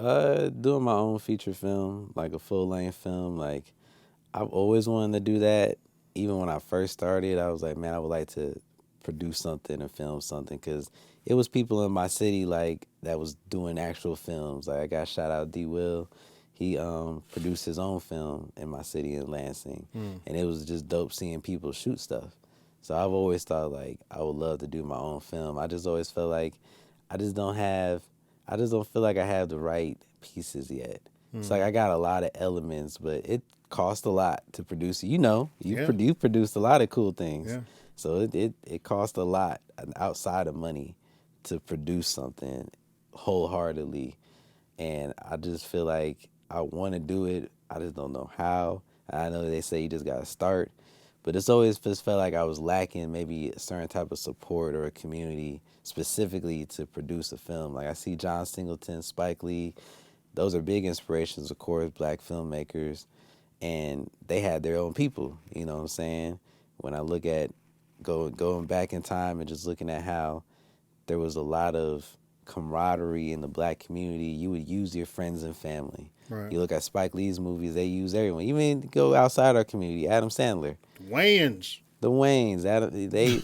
Doing my own feature film, like a full length film. Like I've always wanted to do that. Even when I first started, I was like, man, I would like to produce something and film something because it was people in my city like that was doing actual films. Like I got shout out D Will. He produced his own film in my city in Lansing, and it was just dope seeing people shoot stuff. So I've always thought like I would love to do my own film. I just always felt like I just don't have, I just don't feel like I have the right pieces yet. It's like I got a lot of elements, but it costs a lot to produce. You know, Yeah. you produced a lot of cool things, Yeah. so it costs a lot outside of money to produce something wholeheartedly, and I just feel like I want to do it. I just don't know how. I know they say you just gotta start, but it's always just felt like I was lacking maybe a certain type of support or a community specifically to produce a film. Like I see John Singleton, Spike Lee, those are big inspirations, of course, black filmmakers, and they had their own people. You know what I'm saying? When I look at going back in time and just looking at how there was a lot of camaraderie in the black community, you would use your friends and family. Right. You look at Spike Lee's movies, they use everyone. Even go outside our community, Adam Sandler, Wayans. the Waynes,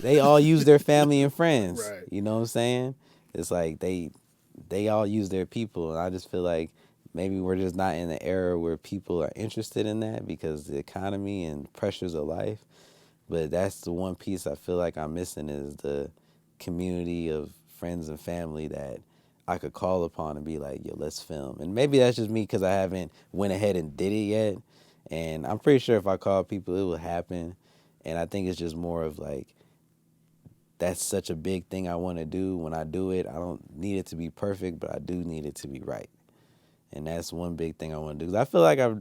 they all use their family and friends. Right. You know what I'm saying? It's like they all use their people, and I just feel like maybe we're just not in the era where people are interested in that because the economy and pressures of life. But that's the one piece I feel like I'm missing is the community of friends and family that I could call upon and be like, yo, let's film. And maybe that's just me because I haven't went ahead and did it yet. And I'm pretty sure if I call people, it will happen. And I think it's just more of like, that's such a big thing I want to do. When I do it, I don't need it to be perfect, but I do need it to be right. And that's one big thing I want to do. 'Cause I feel like I've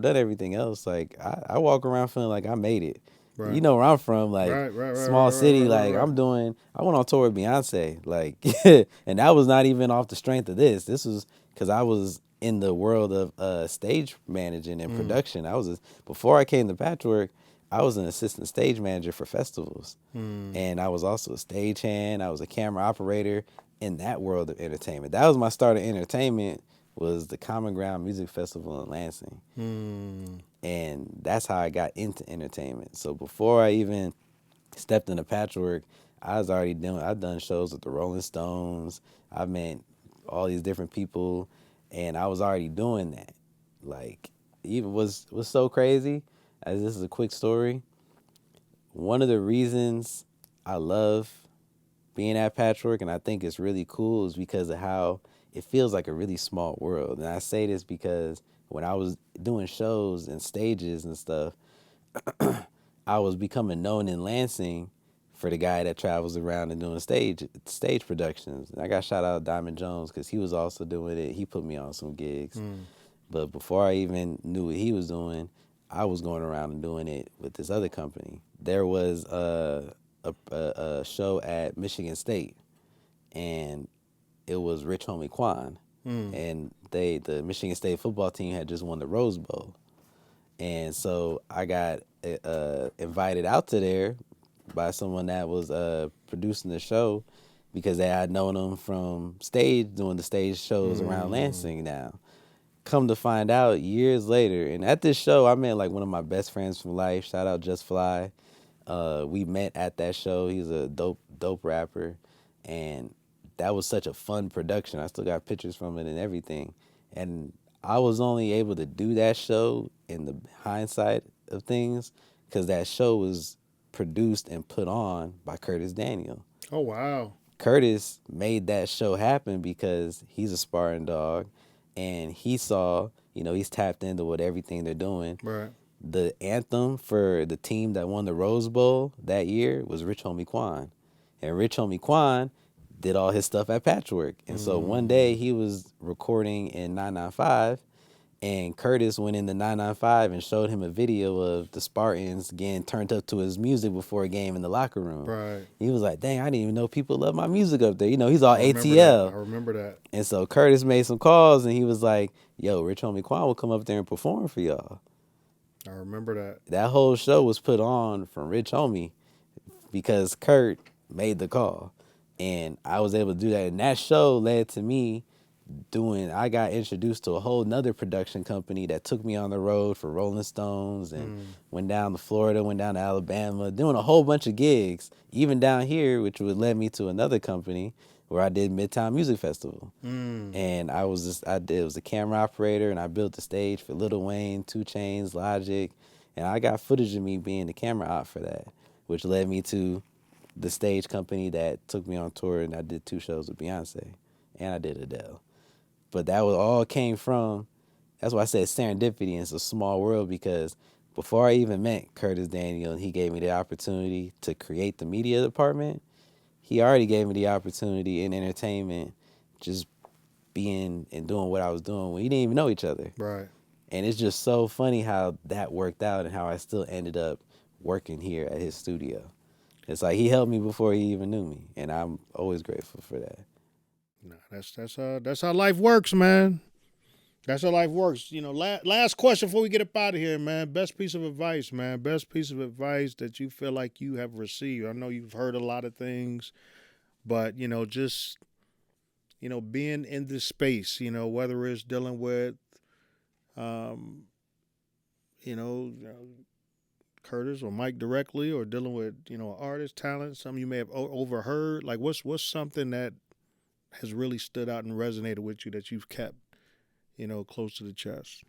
done everything else. Like I walk around feeling like I made it. You Right. know where I'm from, like Right. Right. Right. small Right. Right. city. Right. Like Right. I went on tour with Beyonce. Like, and that was not even off the strength of this. This was because I was in the world of stage managing and Mm. production. Before I came to Patchwork, I was an assistant stage manager for festivals, Mm. and I was also a stagehand. I was a camera operator in that world of entertainment. That was my start of entertainment. Was the Common Ground Music Festival in Lansing, Mm. and that's how I got into entertainment. So before I even stepped into Patchwork, I've done shows with the Rolling Stones. I've met all these different people, and I was already doing that. Like, even was so crazy. As this is a quick story, one of the reasons I love being at Patchwork and I think it's really cool is because of how it feels like a really small world. And I say this because when I was doing shows and stages and stuff, I was becoming known in Lansing for the guy that travels around and doing stage productions. And I got shout out Diamond Jones because he was also doing it. He put me on some gigs. Mm. But before I even knew what he was doing, I was going around and doing it with this other company. There was a show at Michigan State, and it was Rich Homie Quan, Mm. and the Michigan State football team had just won the Rose Bowl, and so I got invited out to there by someone that was producing the show because they had known him from stage doing the stage shows around Mm. Lansing now. Come to find out years later, and at this show, I met like one of my best friends from life. Shout out Just Fly. We met at that show. He's a dope rapper, and that was such a fun production. I still got pictures from it and everything. And I was only able to do that show in the hindsight of things because that show was produced and put on by Curtis Daniel. Oh wow. Curtis made that show happen because he's a sparring dog and he saw, he's tapped into what everything they're doing. Right. The anthem for the team that won the Rose Bowl that year was Rich Homie Quan. And Rich Homie Quan did all his stuff at Patchwork. And so one day Mm. he was recording in 995 and Curtis went in the 995 and showed him a video of the Spartans getting turned up to his music before a game in the locker room. Right. He was like, dang, I didn't even know people love my music up there. He's all I remember that. I ATL. remember that. And so Curtis made some calls and he was like, yo, Rich Homie Quan will come up there and perform for y'all. I remember that. That whole show was put on from Rich Homie because Kurt made the call. And I was able to do that. And that show led to me I got introduced to a whole nother production company that took me on the road for Rolling Stones and Mm. went down to Florida, went down to Alabama, doing a whole bunch of gigs, even down here, which would lead me to another company where I did Midtown Music Festival. Mm. And I was a camera operator and I built the stage for Lil Wayne, 2 Chainz, Logic, and I got footage of me being the camera op for that, which led me to the stage company that took me on tour and I did 2 shows with Beyonce and I did Adele. But that was all came from, that's why I said serendipity and it's a small world because before I even met Curtis Daniel and he gave me the opportunity to create the media department, he already gave me the opportunity in entertainment just being and doing what I was doing when we didn't even know each other. Right. And it's just so funny how that worked out and how I still ended up working here at his studio. It's like he helped me before he even knew me, and I'm always grateful for that. Nah, that's how life works, man. That's how life works. Last question before we get up out of here, man. Best piece of advice, man. Best piece of advice that you feel like you have received. I know you've heard a lot of things, but just being in this space, whether it's dealing with, um, you know, Curtis or Mike directly, or dealing with artist talent, something you may have overheard. Like, what's something that has really stood out and resonated with you that you've kept close to the chest?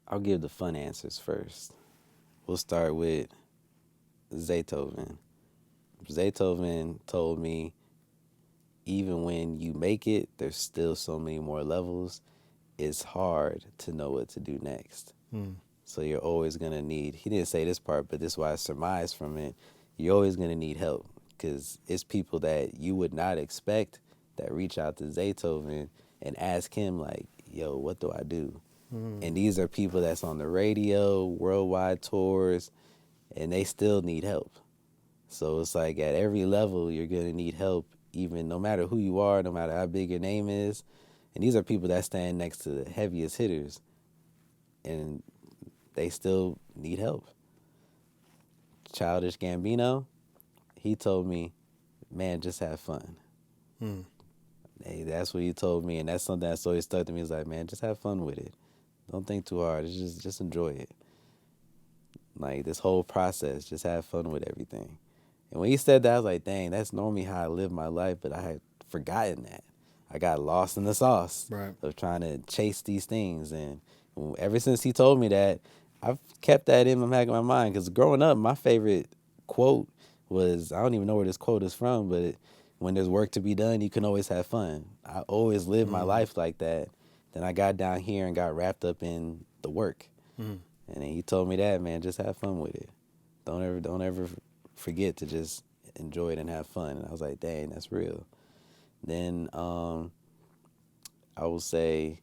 I'll give the fun answers first. we'll start with Zaytoven. Zaytoven told me even when you make it, there's still so many more levels. It's hard to know what to do next. Mm. So you're always going to need, he didn't say this part, but this is why I surmised from it, you're always going to need help because it's people that you would not expect that reach out to Zaytoven and ask him like, yo, what do I do? And these are people that's on the radio, worldwide tours, and they still need help. So it's like at every level, you're going to need help, even no matter who you are, no matter how big your name is. And these are people that stand next to the heaviest hitters, and they still need help. Childish Gambino, he told me, man, just have fun. Mm. Hey, that's what he told me, and that's something that's always stuck to me. He's like, man, just have fun with it. Don't think too hard. It's just enjoy it. Like this whole process, just have fun with everything. And when he said that, I was like, dang, that's normally how I live my life, but I had forgotten that. I got lost in the sauce Right. of trying to chase these things. And ever since he told me that, I've kept that in the back of my mind. Because growing up, my favorite quote was, I don't even know where this quote is from, but when there's work to be done, you can always have fun. I always lived my life like that. Then I got down here and got wrapped up in the work. Mm. And then he told me that, man, just have fun with it. Don't ever forget to just enjoy it and have fun. And I was like, dang, that's real. Then I would say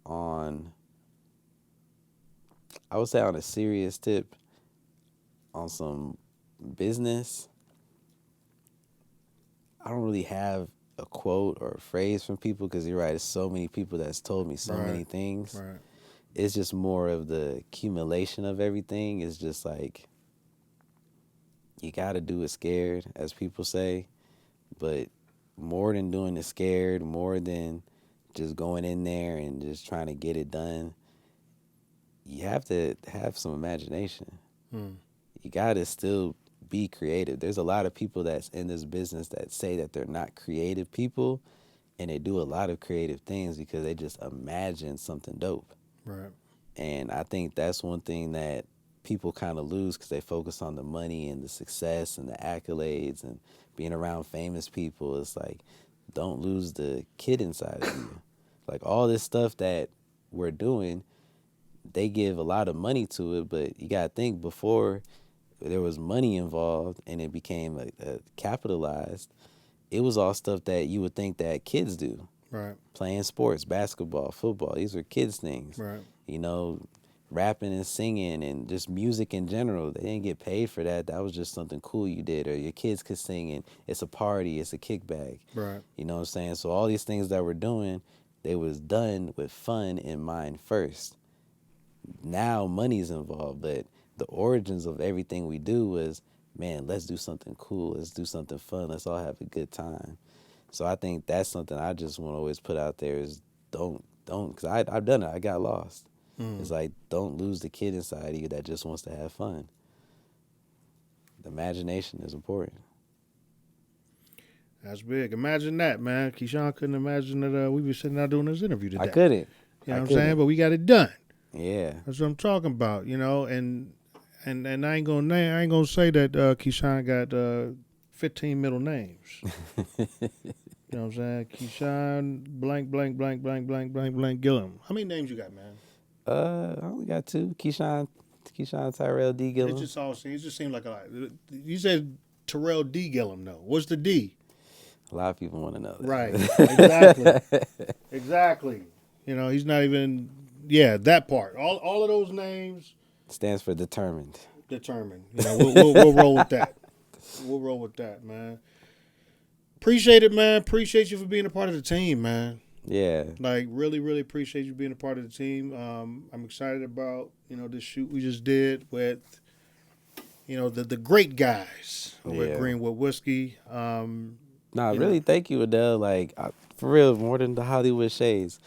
on a serious tip, on some business, I don't really have a quote or a phrase from people because you're right, there's so many people that's told me so many things. Right. It's just more of the accumulation of everything. It's just like you got to do it scared, as people say, but more than doing it scared, more than just going in there and just trying to get it done, you have to have some imagination. Mm. You got to still be creative. There's a lot of people that's in this business that say that they're not creative people, and they do a lot of creative things because they just imagine something dope. Right. And I think that's one thing that people kind of lose because they focus on the money and the success and the accolades and being around famous people. It's like, don't lose the kid inside of you. Like all this stuff that we're doing, they give a lot of money to it, but you got to think before there was money involved and it became a capitalized, it was all stuff that you would think that kids do. Right. Playing sports, basketball, football, these are kids' things. Right. You know, rapping and singing and just music in general. They didn't get paid for that. That was just something cool you did. Or your kids could sing and it's a party, it's a kickback. Right. You know what I'm saying? So all these things that we're doing, they was done with fun in mind first. Now money's involved, but the origins of everything we do was, man, let's do something cool. Let's do something fun. Let's all have a good time. So I think that's something I just want to always put out there is don't, because I've done it. I got lost. It's like, don't lose the kid inside of you that just wants to have fun. The imagination is important. That's big. Imagine that, man. Kishawn couldn't imagine that we were sitting out doing this interview today. I couldn't. You know what I'm saying? But we got it done. Yeah. That's what I'm talking about, you know, and I ain't gonna say that Kishawn got 15 middle names. You know what I'm saying? Kishawn blank blank blank blank blank blank blank Gillum. How many names you got, man? I only got two. Kishawn Tyrell D. Gillum. It just seemed like a lot. You said Terrell D. Gillum, though. What's the D? A lot of people want to know that. Right. Exactly. Exactly. You know, he's not even. Yeah, that part. All of those names Stands for determined. determined. You know, we'll roll with that. We'll roll with that, man. Appreciate it, man. Appreciate you for being a part of the team, man. Yeah. Like, really, really appreciate you being a part of the team. I'm excited about, you know, this shoot we just did with, you know, the great guys over at Greenwood Whiskey. Really, thank you, Adele. Like, for real, more than the Hollywood shades.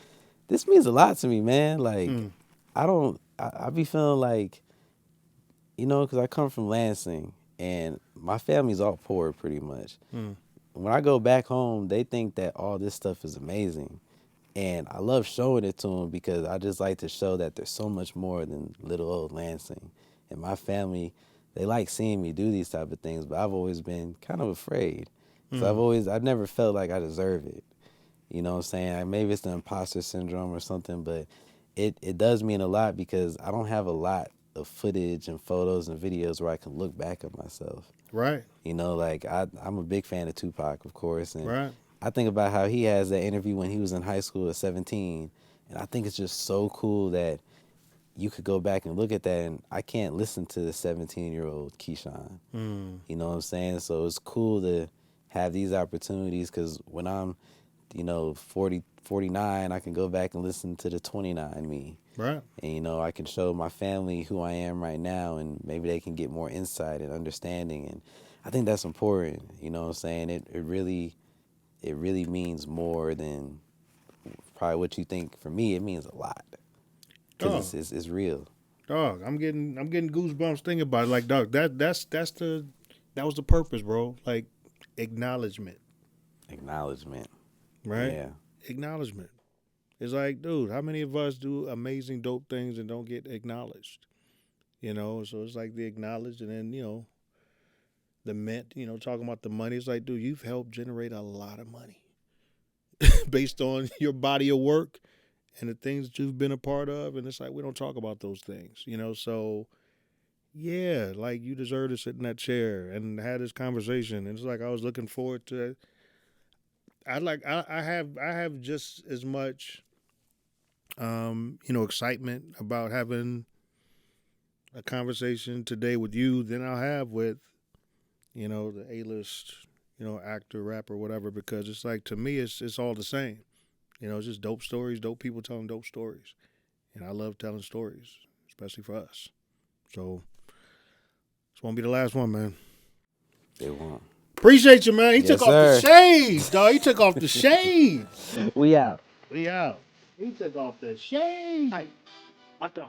This means a lot to me, man. Like, I be feeling like, you know, because I come from Lansing, and my family's all poor pretty much. When I go back home, they think that all this stuff is amazing. And I love showing it to them because I just like to show that there's so much more than little old Lansing. and my family, they like seeing me do these type of things, but I've always been kind of afraid. So I've never felt like I deserve it. You know what I'm saying? Like, maybe it's the imposter syndrome or something, but it does mean a lot because I don't have a lot of footage and photos and videos where I can look back at myself. Right. You know, like I'm a big fan of Tupac, of course, and Right. I think about how he has that interview when he was in high school at 17, and I think it's just so cool that you could go back and look at that, and I can't listen to the 17-year-old Kishawn. You know what I'm saying? So it's cool to have these opportunities because when I'm, 40, 49, I can go back and listen to the 29 me. Right. And, I can show my family who I am right now, and maybe they can get more insight and understanding. And I think that's important. You know what I'm saying? It really means more than probably what you think. For me, it means a lot Dog. because it's real. Dog. I'm getting goosebumps thinking about it. Like, dog, that was the purpose, bro. Like, acknowledgement. Acknowledgement. Right? Yeah. Acknowledgement. It's like, dude, how many of us do amazing, dope things and don't get acknowledged? So it's like the acknowledged, and then, the mint, talking about the money. It's like, dude, you've helped generate a lot of money based on your body of work and the things that you've been a part of. And it's like, we don't talk about those things, So, yeah, like, you deserve to sit in that chair and have this conversation. And it's like, I was looking forward to it. I have just as much excitement about having a conversation today with you than I'll have with, the A-list, actor, rapper, whatever, because it's like, to me, it's all the same. It's just dope stories, dope people telling dope stories. And I love telling stories, especially for us. So this won't be the last one, man. They won't. Appreciate you, man. He Yes, took off sir. the shades, dog. He took off the shades. We out. We out. He took off the shades. What the?